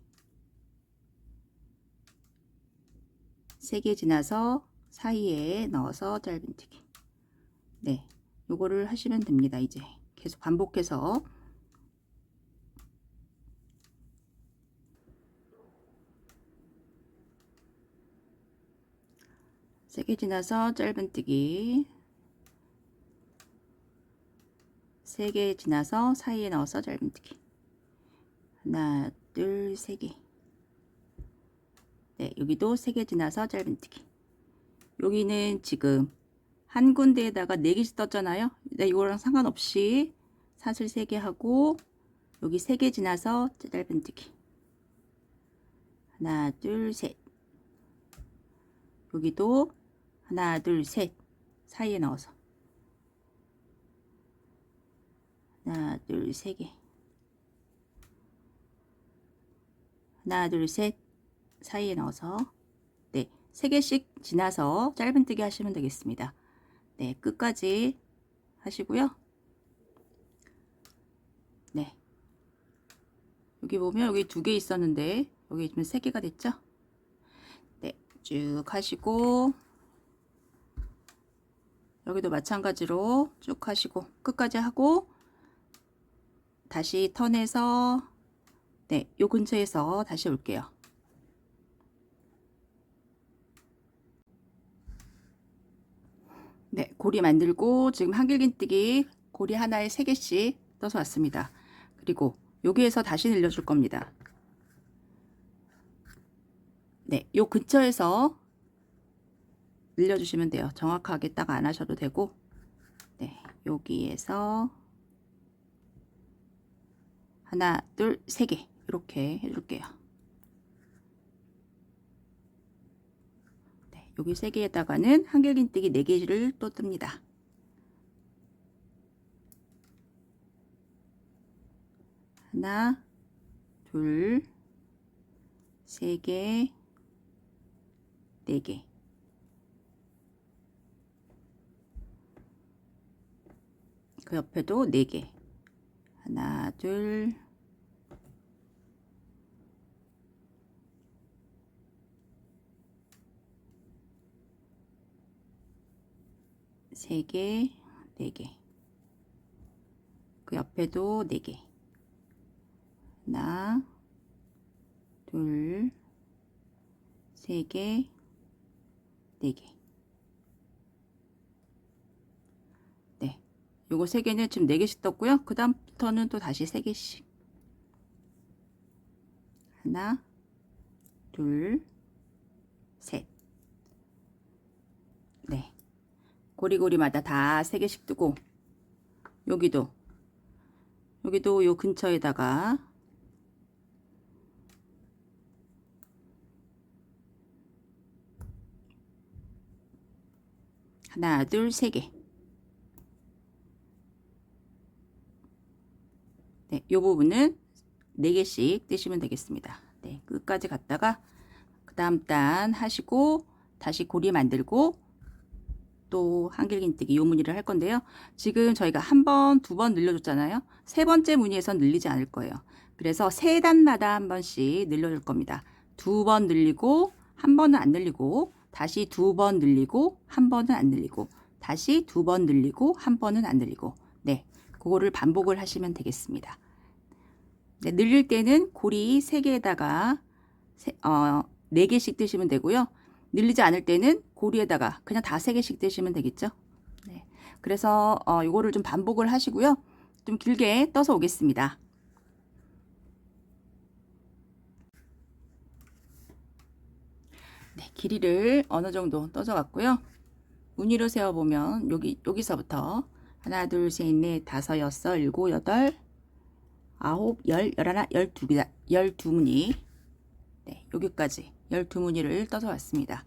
3개 지나서 사이에 넣어서 짧은뜨기. 네, 요거를 하시면 됩니다. 이제 계속 반복해서 3개 지나서 짧은뜨기 3개 지나서 사이에 넣어서 짧은뜨기 하나 둘 3개 네, 여기도 3개 지나서 짧은뜨기 여기는 지금 한 군데에다가 4개씩 떴잖아요. 네, 이거랑 상관없이 사슬 3개 하고 여기 3개 지나서 짧은뜨기 하나 둘 셋 여기도 하나 둘 셋 사이에 넣어서 하나 둘 3개 하나 둘 셋 사이에 넣어서 네 3개씩 지나서 짧은뜨기 하시면 되겠습니다. 네, 끝까지 하시고요. 네, 여기 보면 여기 2개 있었는데 여기 지금 3개가 됐죠? 네, 쭉 하시고 여기도 마찬가지로 쭉 하시고 끝까지 하고 다시 턴해서 네, 요 근처에서 다시 올게요. 네, 고리 만들고 지금 한길긴뜨기 고리 하나에 3개씩 떠서 왔습니다. 그리고 여기에서 다시 늘려줄 겁니다. 네, 요 근처에서 늘려주시면 돼요. 정확하게 딱 안 하셔도 되고 네, 여기에서 하나, 둘, 3개 이렇게 해줄게요. 네, 여기 3개에다가는 한길긴뜨기 4개를 또 뜹니다. 하나, 둘, 3개, 4개. 그 옆에도 4개. 하나, 둘, 세 개, 4개. 그 옆에도 4개. 하나, 둘, 3개, 4개. 네. 요거 3개는 지금 4개씩 떴고요. 그 다음부터는 또 다시 3개씩. 하나, 둘, 셋. 네. 고리고리마다 다 3개씩 뜨고 여기도 요 근처에다가 하나, 둘, 3개. 네, 요 부분은 4개씩 뜨시면 되겠습니다. 네, 끝까지 갔다가 그 다음 단 하시고 다시 고리 만들고 또 한길긴뜨기 요 무늬를 할 건데요. 지금 저희가 한 번, 2번 늘려줬잖아요. 3번째 무늬에선 늘리지 않을 거예요. 그래서 3단마다 한 번씩 늘려줄 겁니다. 2번 늘리고 한 번은 안 늘리고 다시 2번 늘리고 한 번은 안 늘리고 다시 2번 늘리고 한 번은 안 늘리고 네, 그거를 반복을 하시면 되겠습니다. 네, 늘릴 때는 고리 3개에다가 4개씩 뜨시면 되고요. 늘리지 않을 때는 고리에다가 그냥 다 3개씩 뜨시면 되겠죠. 네, 그래서 이거를 좀 반복을 하시고요. 좀 길게 떠서 오겠습니다. 네, 길이를 어느 정도 떠서 왔고요. 무늬로 세워보면 여기서부터 하나, 둘, 셋, 넷, 다섯, 여섯, 일곱, 여덟, 아홉, 열, 열하나, 12무늬. 네, 여기까지 12무늬를 떠서 왔습니다.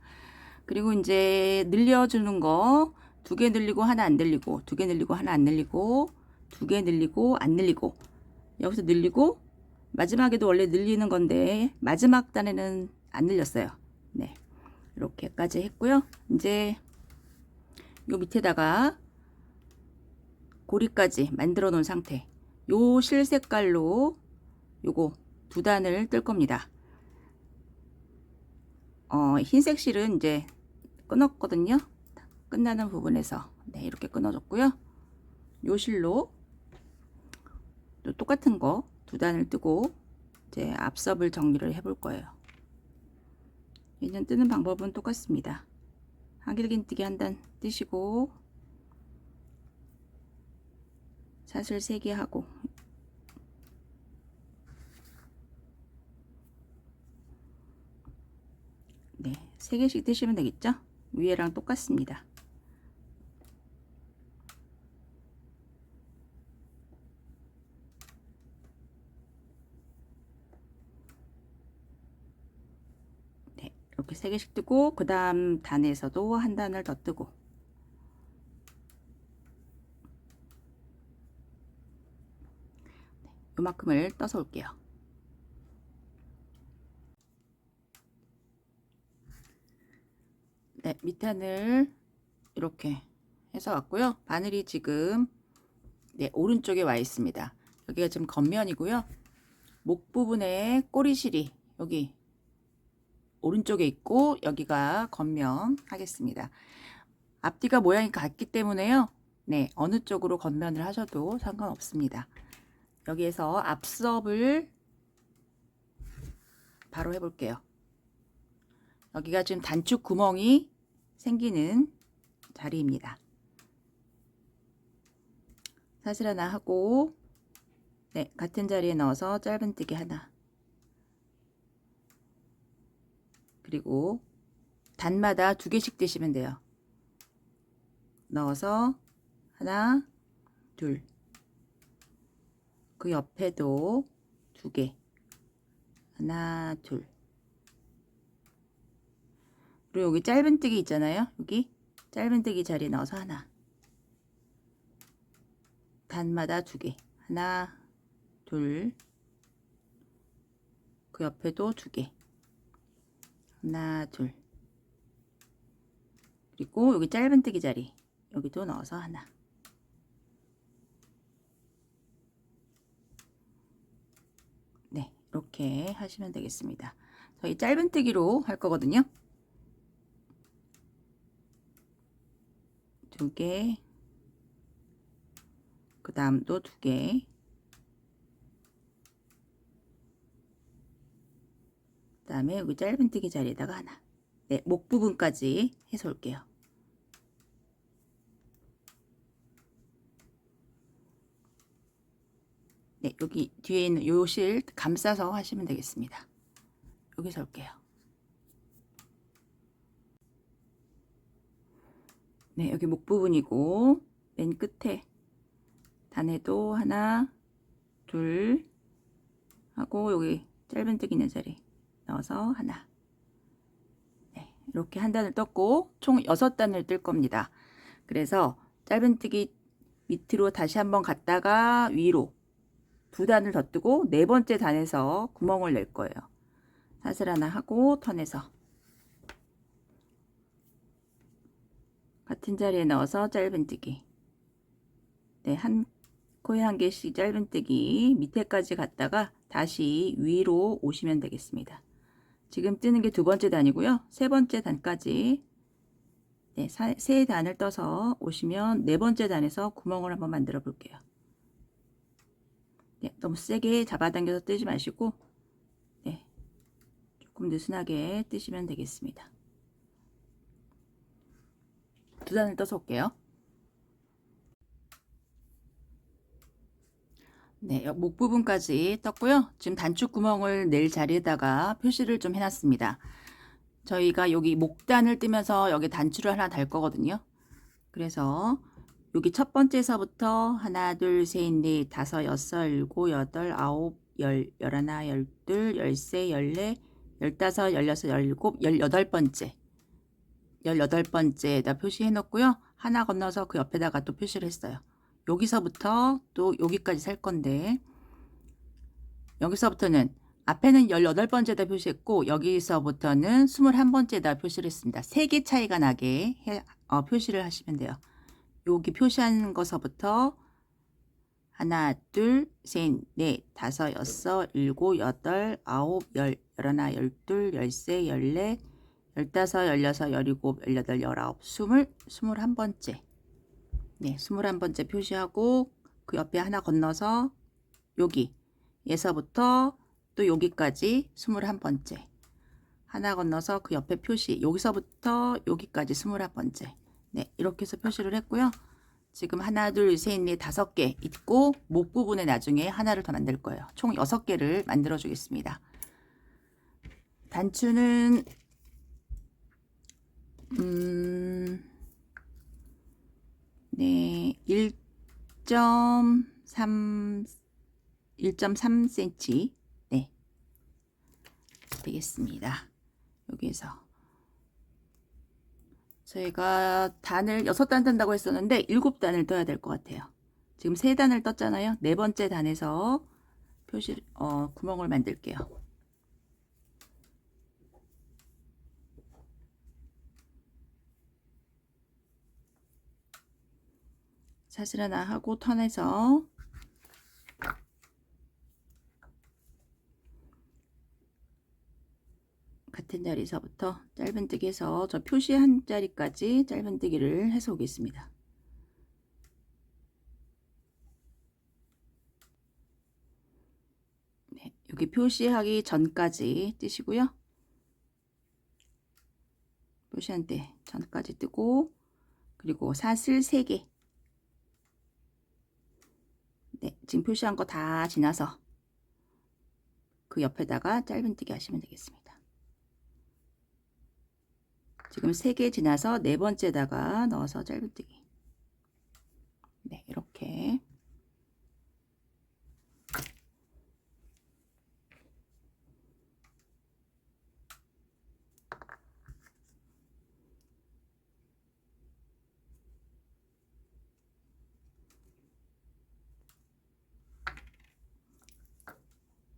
그리고 이제 늘려주는 거 2개 늘리고 하나 안 늘리고 2개 늘리고 하나 안 늘리고 2개 늘리고 안 늘리고 여기서 늘리고 마지막에도 원래 늘리는 건데 마지막 단에는 안 늘렸어요. 네, 이렇게까지 했고요. 이제 요 밑에다가 고리까지 만들어 놓은 상태, 요 실 색깔로 요거 2단을 뜰 겁니다. 흰색 실은 이제 끊었거든요. 끝나는 부분에서 네, 이렇게 끊어줬고요. 요 실로 또 똑같은 거 2단을 뜨고 이제 앞섭을 정리를 해볼 거예요. 얘는 뜨는 방법은 똑같습니다. 한길긴뜨기 한 단 뜨시고 사슬 3개 하고 네, 3개씩 뜨시면 되겠죠? 위에랑 똑같습니다. 네, 이렇게 3개씩 뜨고 그 다음 단에서도 한 단을 더 뜨고 네, 요만큼을 떠서 올게요. 네, 밑단을 이렇게 해서 왔고요. 바늘이 지금 네, 오른쪽에 와 있습니다. 여기가 지금 겉면이고요. 목 부분에 꼬리실이 여기 오른쪽에 있고 여기가 겉면 하겠습니다. 앞뒤가 모양이 같기 때문에요. 네, 어느 쪽으로 겉면을 하셔도 상관없습니다. 여기에서 앞섭을 바로 해볼게요. 여기가 지금 단축 구멍이 생기는 자리입니다. 사슬 하나 하고, 네, 같은 자리에 넣어서 짧은뜨기 하나, 그리고 단마다 2개씩 뜨시면 돼요. 넣어서 하나, 둘, 그 옆에도 2개, 하나, 둘, 그리고 여기 짧은뜨기 있잖아요. 여기 짧은뜨기 자리에 넣어서 하나, 단마다 2개, 하나, 둘, 그 옆에도 2개, 하나, 둘, 그리고 여기 짧은뜨기 자리 여기도 넣어서 하나, 네, 이렇게 하시면 되겠습니다. 저희 짧은뜨기로 할 거거든요. 2개, 그 다음도 2개, 그 다음에 여기 짧은뜨기 자리에다가 하나. 네, 목 부분까지 해서 올게요. 네, 여기 뒤에 있는 요 실 감싸서 하시면 되겠습니다. 여기서 올게요. 네, 여기 목 부분이고 맨 끝에 단에도 하나, 둘 하고 여기 짧은뜨기 있는 자리 넣어서 하나. 네, 이렇게 한 단을 떴고 총 6단을 뜰 겁니다. 그래서 짧은뜨기 밑으로 다시 한번 갔다가 위로 2단을 더 뜨고 4번째 단에서 구멍을 낼 거예요. 사슬 하나 하고 턴에서 같은 자리에 넣어서 짧은뜨기, 네, 한 코에 한 개씩 짧은뜨기 밑에까지 갔다가 다시 위로 오시면 되겠습니다. 지금 뜨는 게 2번째 단이고요. 3번째 단까지, 네, 3단을 떠서 오시면 4번째 단에서 구멍을 한번 만들어 볼게요. 네, 너무 세게 잡아당겨서 뜨지 마시고, 네, 조금 느슨하게 뜨시면 되겠습니다. 2단을 떠서 올게요. 네, 목 부분까지 떴고요. 지금 단축 구멍을 낼 자리에다가 표시를 좀 해놨습니다. 저희가 여기 목단을 뜨면서 여기 단추를 하나 달 거거든요. 그래서 여기 첫 번째서부터 하나, 둘, 셋, 넷, 다섯, 여섯, 일곱, 여덟, 아홉, 열, 열하나, 열둘, 열세, 열네, 열다섯, 열여섯, 열일곱, 18번째. 18번째에다 표시해 놓고요. 하나 건너서 그 옆에다가 또 표시를 했어요. 여기서부터 또 여기까지 살 건데, 여기서부터는 앞에는 18번째다 표시했고 여기서부터는 21번째다 표시를 했습니다. 3개 차이가 나게 표시를 하시면 돼요. 여기 표시한 것서부터 하나, 둘, 셋, 넷, 다섯, 여섯, 일곱, 여덟, 아홉, 열, 열하나, 열둘, 열세, 열네, 열다섯, 열여섯, 열일곱, 열여덟, 열아홉, 21번째. 네, 21번째 표시하고 그 옆에 하나 건너서 여기 에서부터 또 여기까지 21번째. 하나 건너서 그 옆에 표시, 여기서부터 여기까지 21번째. 네, 이렇게 해서 표시를 했고요. 지금 하나, 둘, 셋, 넷, 5개 있고 목 부분에 나중에 하나를 더 만들 거예요. 총 6개를 만들어 주겠습니다. 단추는 네, 1.3cm 네, 되겠습니다. 여기에서 저희가 단을 6단 뜬다고 했었는데 7단을 떠야 될 것 같아요. 지금 3단을 떴잖아요. 4번째 단에서 구멍을 만들게요. 사슬 하나 하고 턴에서 같은 자리에서부터 짧은뜨기 해서 저 표시한 자리까지 짧은뜨기를 해서 오겠습니다. 네, 여기 표시하기 전까지 뜨시고요. 표시한 때 전까지 뜨고, 그리고 사슬 3개. 네, 지금 표시한 거 다 지나서 그 옆에다가 짧은뜨기 하시면 되겠습니다. 지금 3개 지나서 네 번째다가 넣어서 짧은뜨기. 네, 이렇게.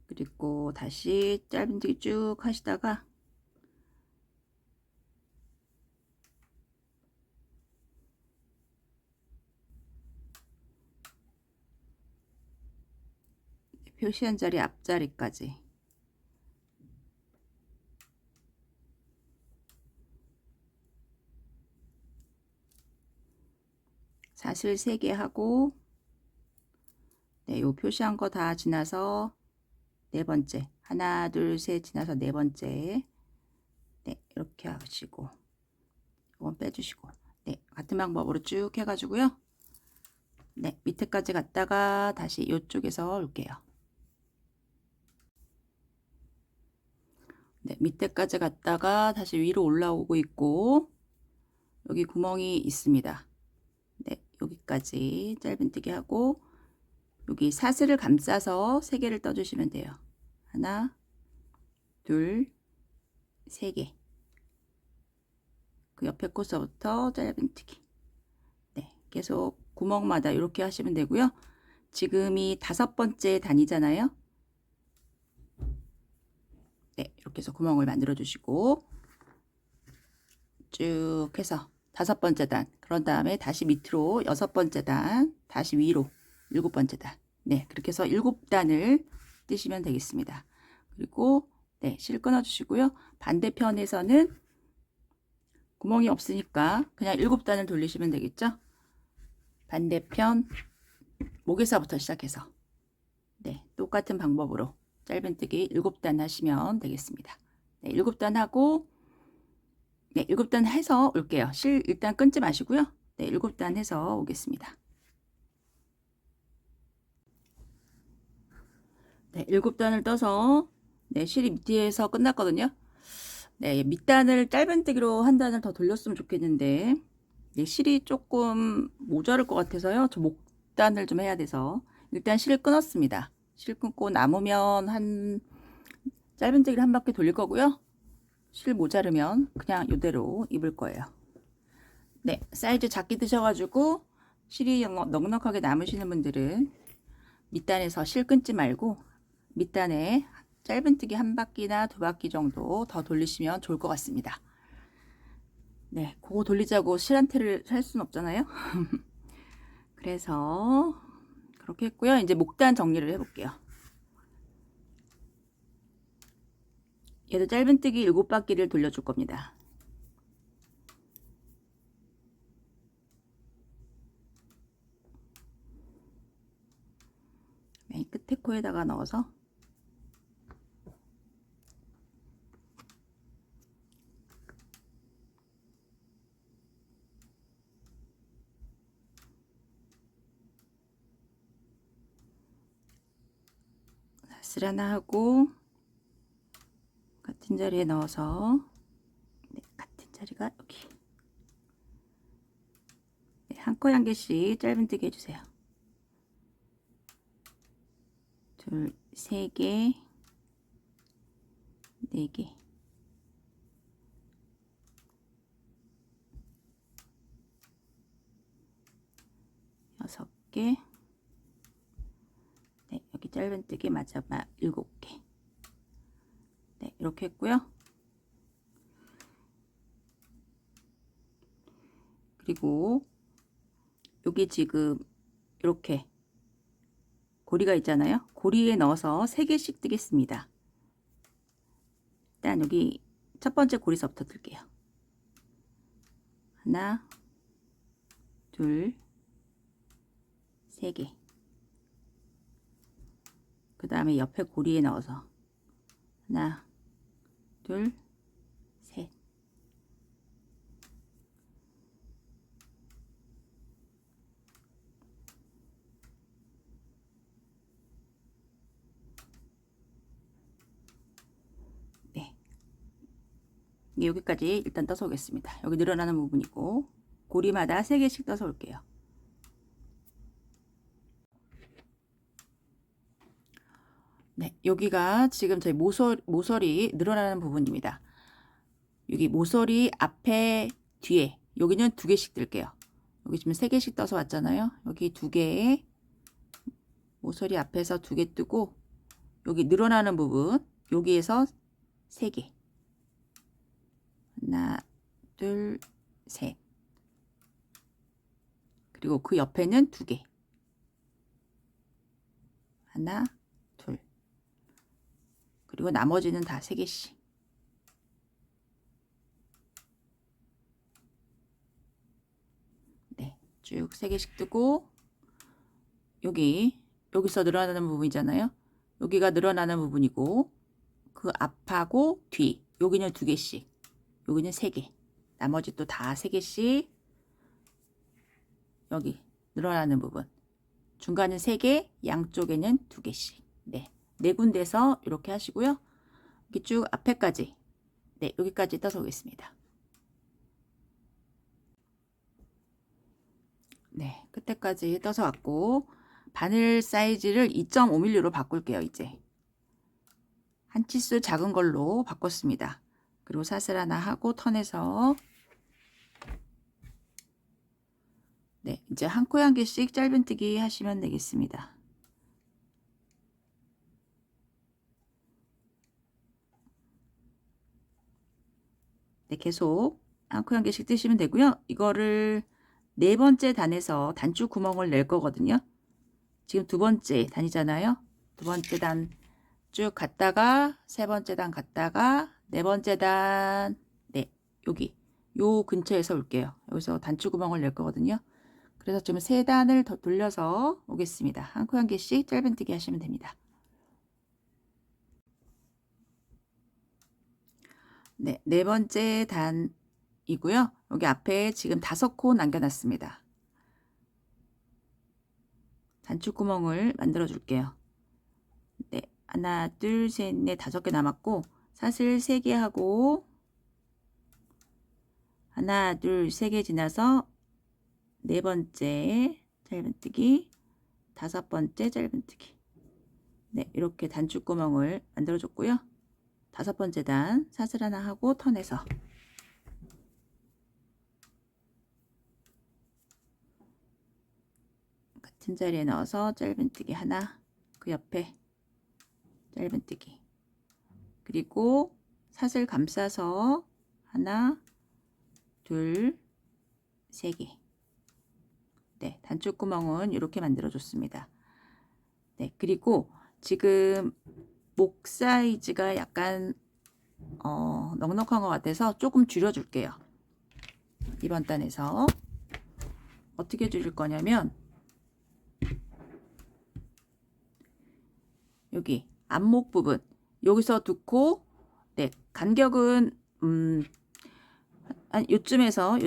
그리고 다시 짧은뜨기 쭉 하시다가 표시한 자리 앞자리까지 사슬 3개 하고, 네, 요 표시한 거 다 지나서 네 번째, 하나 둘 셋 지나서 네 번째, 네, 이렇게 하시고 이건 빼주시고, 네, 같은 방법으로 쭉 해가지고요. 네, 밑에까지 갔다가 다시 이쪽에서 올게요. 네, 밑에까지 갔다가 다시 위로 올라오고 있고, 여기 구멍이 있습니다. 네, 여기까지 짧은뜨기 하고, 여기 사슬을 감싸서 3개를 떠주시면 돼요. 하나, 둘, 3개. 그 옆에 코서부터 짧은뜨기. 네, 계속 구멍마다 이렇게 하시면 되고요. 지금이 5번째 단이잖아요. 네, 이렇게 해서 구멍을 만들어 주시고 쭉 해서 5번째 단, 그런 다음에 다시 밑으로 6번째 단, 다시 위로 7번째 단. 네, 그렇게 해서 7단을 뜨시면 되겠습니다. 그리고 네, 실 끊어 주시고요. 반대편에서는 구멍이 없으니까 그냥 7단을 돌리시면 되겠죠. 반대편 목에서부터 시작해서 네, 똑같은 방법으로 짧은뜨기 7단 하시면 되겠습니다. 네, 7단 하고, 네, 7단 해서 올게요. 실 일단 끊지 마시고요. 네, 7단 해서 오겠습니다. 네, 7단을 떠서 네, 실이 밑에서 끝났거든요. 네, 밑단을 짧은뜨기로 한 단을 더 돌렸으면 좋겠는데, 네, 실이 조금 모자랄 것 같아서요. 저 목단을 좀 해야 돼서 일단 실을 끊었습니다. 실 끊고 남으면 한 짧은뜨기를 한 바퀴 돌릴 거고요. 실 모자르면 그냥 이대로 입을 거예요. 네, 사이즈 작게 드셔가지고 실이 넉넉하게 남으시는 분들은 밑단에서 실 끊지 말고 밑단에 짧은뜨기 한 바퀴나 2바퀴 정도 더 돌리시면 좋을 것 같습니다. 네, 그거 돌리자고 실 한 태를 살 수는 없잖아요. 그래서 그렇게 했고요. 이제 목단 정리를 해볼게요. 얘도 짧은뜨기 7바퀴를 돌려줄 겁니다. 맨 끝에 코에다가 넣어서 사슬 하나 하고 같은 자리에 넣어서, 네, 같은 자리가 여기. 네, 한 코에 한 개씩 짧은뜨기 해주세요. 둘, 3개, 4개, 6개, 네, 여기 짧은뜨기 맞아 7개. 네, 이렇게 했고요. 그리고 여기 지금 이렇게 고리가 있잖아요. 고리에 넣어서 3개씩 뜨겠습니다. 일단 여기 첫 번째 고리서부터 들게요. 하나, 둘, 세 개. 그 다음에 옆에 고리에 넣어서 하나, 둘, 셋. 네. 여기까지 일단 떠서 오겠습니다. 여기 늘어나는 부분이고 고리마다 3개씩 떠서 올게요. 네, 여기가 지금 저희 모서리 늘어나는 부분입니다. 여기 모서리 앞에 뒤에 여기는 2개씩 뜰게요. 여기 지금 3개씩 떠서 왔잖아요. 여기 2개에 모서리 앞에서 2개 뜨고 여기 늘어나는 부분 여기에서 3개. 하나, 둘, 셋. 그리고 그 옆에는 2개. 하나, 둘. 그리고 나머지는 다 3개씩. 네, 쭉 3개씩 뜨고 여기서 늘어나는 부분이잖아요. 여기가 늘어나는 부분이고 그 앞하고 뒤 여기는 2개씩, 여기는 3개. 나머지 또 다 3개씩. 여기 늘어나는 부분 중간은 3개, 양쪽에는 2개씩. 네, 4군데서 이렇게 하시고요. 여기 쭉 앞에까지, 네, 여기까지 떠서 오겠습니다. 네, 끝에까지 떠서 왔고 바늘 사이즈를 2.5mm로 바꿀게요. 이제 한 치수 작은 걸로 바꿨습니다. 그리고 사슬 하나 하고 턴해서 네, 이제 한 코에 한 개씩 짧은뜨기 하시면 되겠습니다. 네, 계속 한 코에 한 개씩 뜨시면 되고요. 이거를 4번째 단에서 단추 구멍을 낼 거거든요. 지금 2번째 단이잖아요. 2번째 단 쭉 갔다가 3번째 단 갔다가 4번째 단, 네, 여기 요 근처에서 올게요. 여기서 단추 구멍을 낼 거거든요. 그래서 지금 3단을 더 돌려서 오겠습니다. 한 코 한 개씩 짧은뜨기 하시면 됩니다. 네, 4번째 단이고요. 여기 앞에 지금 5코 남겨놨습니다. 단추 구멍을 만들어 줄게요. 네, 하나, 둘, 셋, 넷, 5개 남았고 사슬 3개 하고 하나, 둘, 3개 지나서 4번째 짧은뜨기, 5번째 짧은뜨기. 네, 이렇게 단추 구멍을 만들어 줬고요. 5번째 단 사슬 하나 하고 턴해서 같은 자리에 넣어서 짧은뜨기 하나, 그 옆에 짧은뜨기, 그리고 사슬 감싸서 하나, 둘, 3개. 네, 단추 구멍은 이렇게 만들어 줬습니다. 네, 그리고 지금 목 사이즈가 약간 넉넉한 것 같아서 조금 줄여 줄게요. 이번 단에서 어떻게 줄일 거냐면 여기 앞목 부분 여기서 2코, 네, 간격은 한 요쯤에서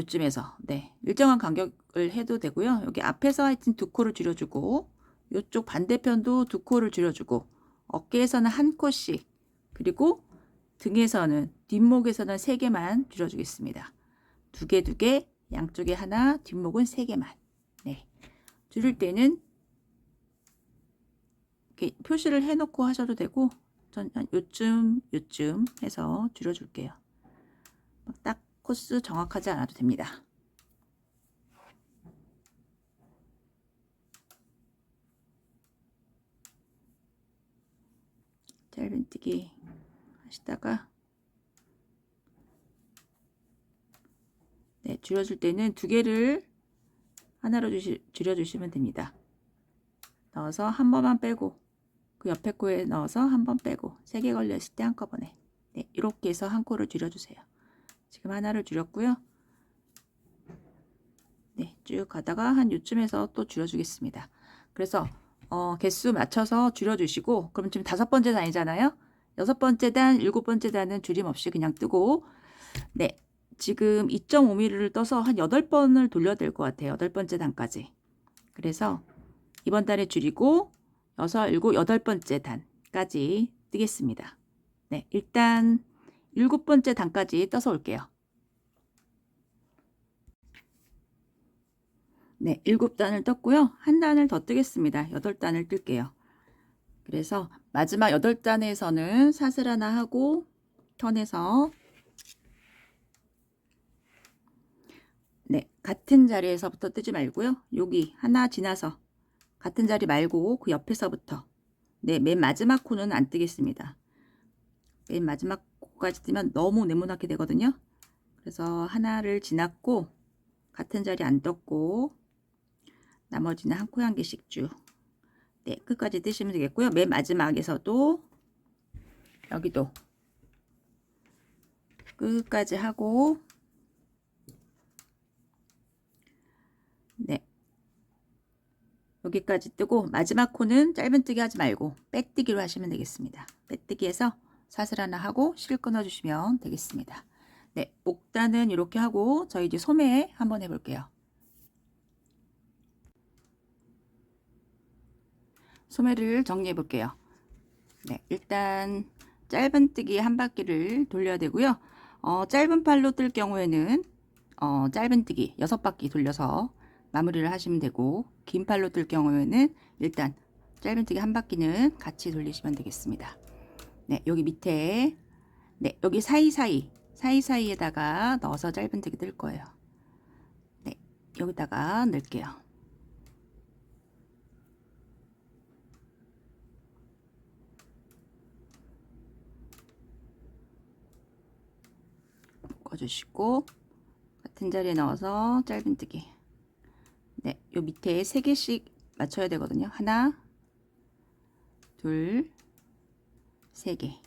네, 일정한 간격을 해도 되고요. 여기 앞에서 하여튼 2코를 줄여주고 이쪽 반대편도 2코를 줄여주고 어깨에서는 1코씩, 그리고 등에서는 뒷목에서는 3개만 줄여주겠습니다. 2개 2개, 양쪽에 하나, 뒷목은 3개만. 네, 줄일 때는 이렇게 표시를 해놓고 하셔도 되고 전 요쯤 해서 줄여줄게요. 딱 코스 정확하지 않아도 됩니다. 짧은뜨기 하시다가 네, 줄여줄 때는 2개를 하나로 줄여주시면 됩니다. 넣어서 한 번만 빼고 그 옆에 코에 넣어서 한 번 빼고 3개 걸렸을 때 한꺼번에 네, 이렇게 해서 한 코를 줄여주세요. 지금 하나를 줄였고요. 네, 쭉 가다가 한 요쯤에서 또 줄여주겠습니다. 그래서 개수 맞춰서 줄여주시고, 그럼 지금 5번째 단이잖아요. 6번째 단, 7번째 단은 줄임 없이 그냥 뜨고, 네, 지금 2.5mm를 떠서 한 8번을 돌려야 될 것 같아요. 8번째 단까지. 그래서 이번 단에 줄이고 6, 7, 8번째 단까지 뜨겠습니다. 네, 일단 7번째 단까지 떠서 올게요. 네, 7단을 떴고요. 한 단을 더 뜨겠습니다. 8단을 뜰게요. 그래서 마지막 8단에서는 사슬 하나 하고 턴해서 네, 같은 자리에서부터 뜨지 말고요. 여기 하나 지나서 같은 자리 말고 그 옆에서부터 네, 맨 마지막 코는 안 뜨겠습니다. 맨 마지막 코까지 뜨면 너무 네모나게 되거든요. 그래서 하나를 지났고 같은 자리 안 떴고 나머지는 한 코 한 개씩 쭉 네, 끝까지 뜨시면 되겠고요. 맨 마지막에서도 여기도 끝까지 하고 네, 여기까지 뜨고 마지막 코는 짧은뜨기 하지 말고 빼뜨기로 하시면 되겠습니다. 빼뜨기해서 사슬 하나 하고 실 끊어주시면 되겠습니다. 네, 목단은 이렇게 하고 저희 이제 소매 한번 해볼게요. 소매를 정리해 볼게요. 네, 일단 짧은뜨기 한 바퀴를 돌려야 되고요. 짧은 팔로 뜰 경우에는 짧은뜨기 6바퀴 돌려서 마무리를 하시면 되고, 긴 팔로 뜰 경우에는 일단 짧은뜨기 한 바퀴는 같이 돌리시면 되겠습니다. 네, 여기 밑에 네, 여기 사이사이에다가 넣어서 짧은뜨기 뜰 거예요. 네, 여기다가 넣을게요. 묶어주시고 같은 자리에 넣어서 짧은뜨기. 네, 요 밑에 3개씩 맞춰야 되거든요. 하나, 둘, 3개.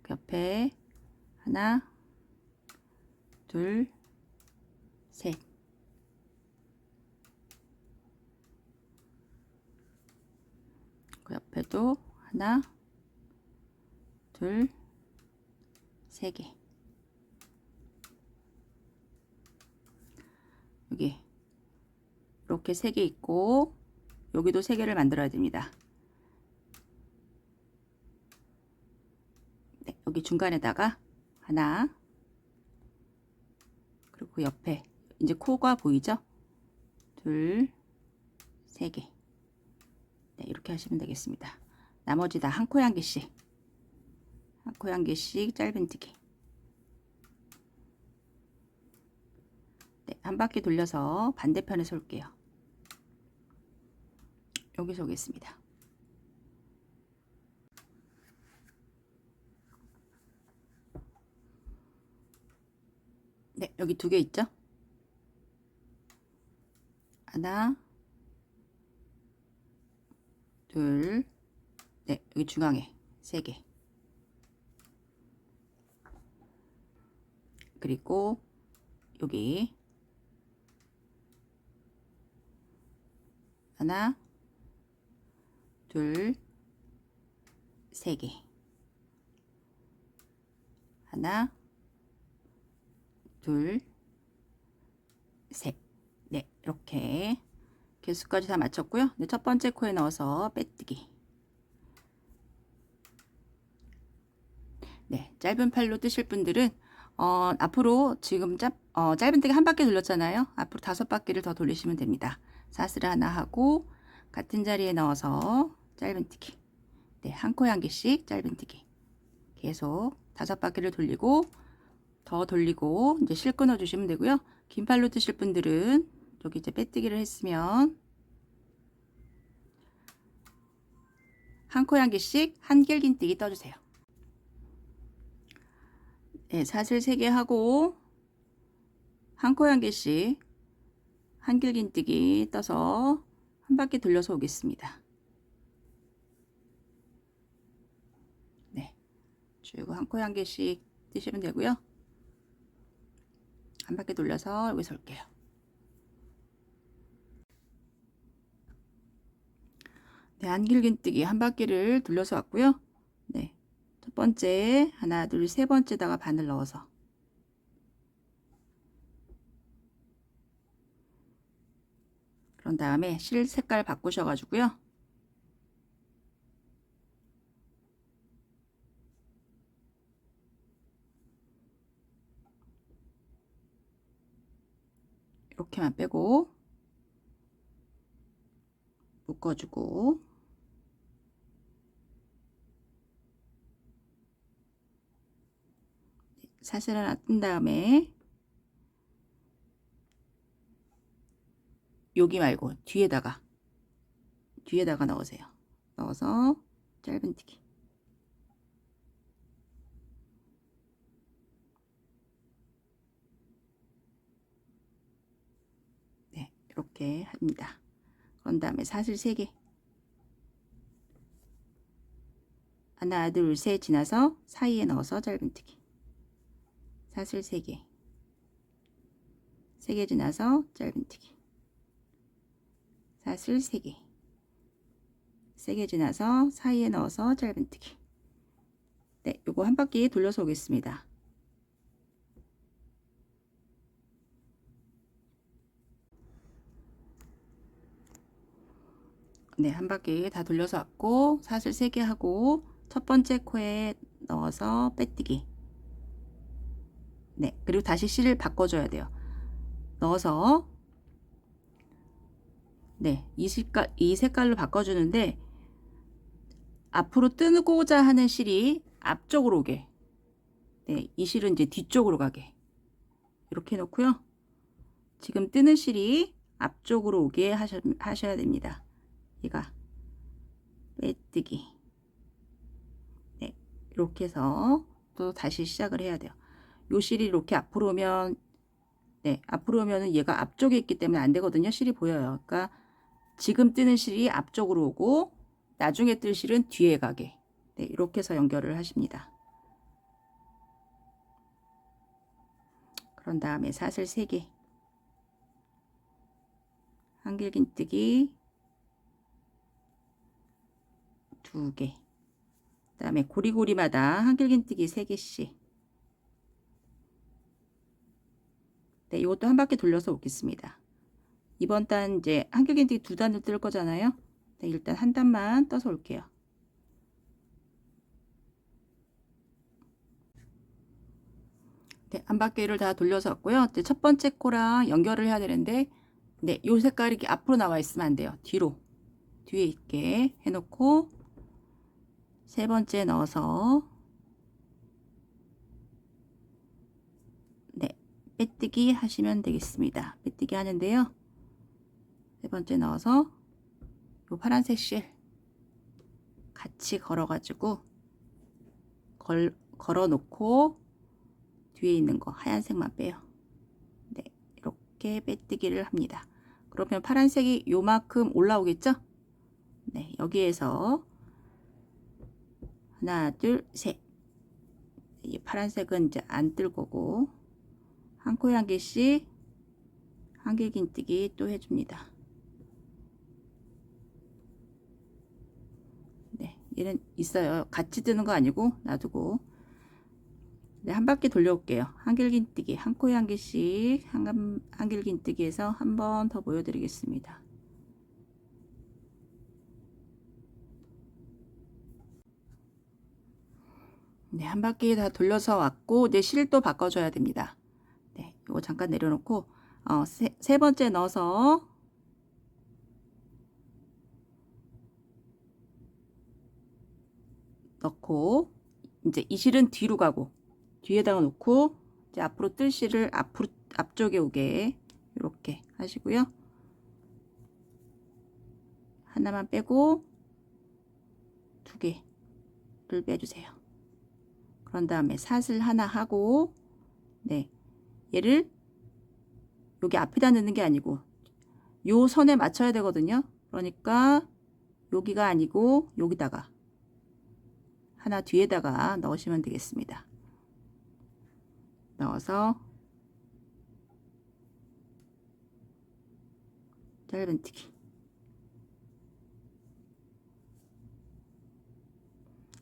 그 옆에 하나, 둘, 셋. 그 옆에도 하나, 둘, 3개. 여기 이렇게 3개 있고 여기도 3개를 만들어야 됩니다. 네, 여기 중간에다가 하나, 그리고 옆에 이제 코가 보이죠? 둘, 3개. 네, 이렇게 하시면 되겠습니다. 나머지 다 한 코에 한 개씩, 한 코에 한 개씩 짧은뜨기. 네, 한 바퀴 돌려서 반대편에서 올게요. 여기서 오겠습니다. 네, 여기 2개 있죠? 하나, 둘, 네, 여기 중앙에 3개. 그리고 여기 하나, 둘, 3개. 하나, 둘, 셋. 네, 이렇게 개수까지 다 맞췄고요. 네, 첫 번째 코에 넣어서 빼뜨기. 네, 짧은 팔로 뜨실 분들은 앞으로 지금 짧은뜨기 한 바퀴 돌렸잖아요. 앞으로 5바퀴를 더 돌리시면 됩니다. 사슬 하나 하고 같은 자리에 넣어서 짧은뜨기. 네, 한 코에 한 개씩 짧은뜨기. 계속 5바퀴를 돌리고 더 돌리고 이제 실 끊어 주시면 되고요. 긴 팔로 뜨실 분들은 여기 이제 빼뜨기를 했으면 한 코에 한 개씩 한길긴뜨기 떠주세요. 네, 사슬 3개 하고 한 코에 한 개씩 한길긴뜨기 떠서 한 바퀴 돌려서 오겠습니다. 네, 쭉 한 코에 한 개씩 뜨시면 되고요. 한 바퀴 돌려서 여기서 올게요. 네, 한길긴뜨기 한 바퀴를 돌려서 왔고요. 네, 첫 번째 하나 둘 세 번째다가 바늘 넣어서 그런 다음에 실 색깔 바꾸셔 가지고요. 이렇게만 빼고 묶어주고 사슬 하나 뜬 다음에 여기 말고 뒤에다가 넣으세요. 넣어서 짧은뜨기. 네, 이렇게 합니다. 그런 다음에 사슬 3개 하나 둘 셋 지나서 사이에 넣어서 짧은뜨기. 사슬 3개 3개 지나서 짧은뜨기. 사슬 3개 3개 지나서 사이에 넣어서 짧은뜨기. 네, 요거 한 바퀴 돌려서 오겠습니다. 네, 한 바퀴 다 돌려서 왔고 사슬 3개 하고 첫 번째 코에 넣어서 빼뜨기. 네, 그리고 다시 실을 바꿔줘야 돼요. 넣어서 네, 이 색깔로 바꿔주는데 앞으로 뜨고자 하는 실이 앞쪽으로 오게. 네, 이 실은 이제 뒤쪽으로 가게. 이렇게 놓고요. 지금 뜨는 실이 앞쪽으로 오게 하셔야 됩니다. 얘가 빼뜨기. 네, 이렇게 해서 또 다시 시작을 해야 돼요. 요 실이 이렇게 앞으로 오면 네, 앞으로 오면은 얘가 앞쪽에 있기 때문에 안 되거든요. 실이 보여요. 그러니까 지금 뜨는 실이 앞쪽으로 오고 나중에 뜰 실은 뒤에 가게. 네, 이렇게 해서 연결을 하십니다. 그런 다음에 사슬 3개 한길긴뜨기 2개 그 다음에 고리고리마다 한길긴뜨기 3개씩. 네, 이것도 한 바퀴 돌려서 오겠습니다. 이번 단 이제 한길긴뜨기 2단을 뜰 거잖아요. 네, 일단 한 단만 떠서 올게요. 네, 한 바퀴를 다 돌려서 왔고요. 이제 첫 번째 코랑 연결을 해야 되는데 네, 요 색깔이 이렇게 앞으로 나와 있으면 안 돼요. 뒤에 있게 해놓고 세 번째 넣어서 네, 빼뜨기 하시면 되겠습니다. 빼뜨기 하는데요. 세 번째 넣어서 요 파란색 실 같이 걸어가지고 걸어 놓고 뒤에 있는 거 하얀색만 빼요. 네, 이렇게 빼뜨기를 합니다. 그러면 파란색이 요만큼 올라오겠죠? 네, 여기에서 하나, 둘, 셋. 이 파란색은 이제 안 뜰 거고 한 코에 한 개씩 한길긴뜨기 또 해줍니다. 네, 얘는 있어요. 같이 뜨는 거 아니고 놔두고 네, 한 바퀴 돌려올게요. 한길긴뜨기 한 코에 한 개씩 한길긴뜨기에서 한 번 더 보여드리겠습니다. 네, 한 바퀴 다 돌려서 왔고 내 실도 바꿔줘야 됩니다. 네, 이거 잠깐 내려놓고 세 번째 넣어서 넣고 이제 이 실은 뒤로 가고 뒤에다가 놓고 이제 앞으로 뜰 실을 앞쪽에 오게 이렇게 하시고요. 하나만 빼고 2개를 빼주세요. 그런 다음에 사슬 하나 하고 네, 얘를 여기 앞에다 넣는 게 아니고 요 선에 맞춰야 되거든요. 그러니까 여기가 아니고 여기다가 하나 뒤에다가 넣으시면 되겠습니다. 넣어서 짧은뜨기.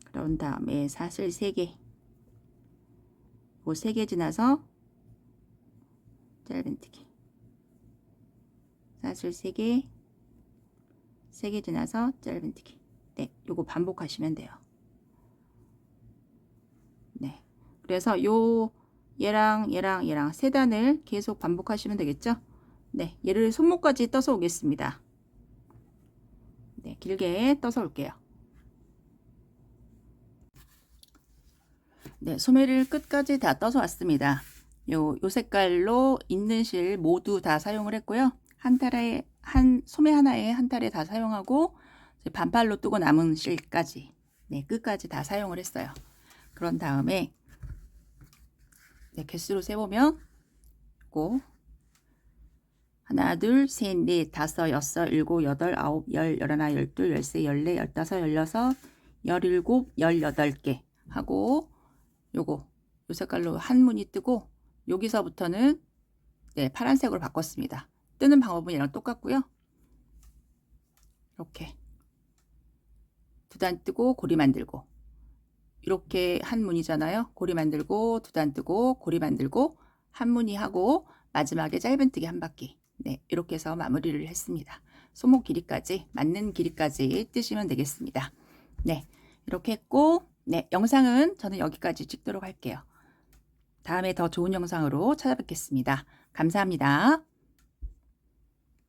그런 다음에 사슬 3개, 그 3개 지나서 짧은뜨기. 사슬 3개, 3개 지나서 짧은뜨기. 네, 요거 반복하시면 돼요. 네, 그래서 얘랑 세 단을 계속 반복하시면 되겠죠. 네, 얘를 손목까지 떠서 오겠습니다. 네, 길게 떠서 올게요. 네, 소매를 끝까지 다 떠서 왔습니다. 요 색깔로 있는 실 모두 다 사용을 했고요. 소매 하나에 한 탈에 다 사용하고 반팔로 뜨고 남은 실까지, 네, 끝까지 다 사용을 했어요. 그런 다음에 네, 개수로 세보면 고 하나, 둘, 셋, 넷, 다섯, 여섯, 일곱, 여덟, 아홉, 열, 열하나, 열둘, 열세, 열네, 열다섯, 열여섯, 열일곱, 18개 하고 요 색깔로 한 무늬 뜨고 여기서부터는 네, 파란색으로 바꿨습니다. 뜨는 방법은 얘랑 똑같고요. 이렇게 2단 뜨고 고리 만들고, 이렇게 한 무늬잖아요. 고리 만들고 2단 뜨고 고리 만들고 한 무늬 하고 마지막에 짧은뜨기 한 바퀴. 네, 이렇게 해서 마무리를 했습니다. 손목 길이까지 맞는 길이까지 뜨시면 되겠습니다. 네, 이렇게 했고, 네, 영상은 저는 여기까지 찍도록 할게요. 다음에 더 좋은 영상으로 찾아뵙겠습니다. 감사합니다.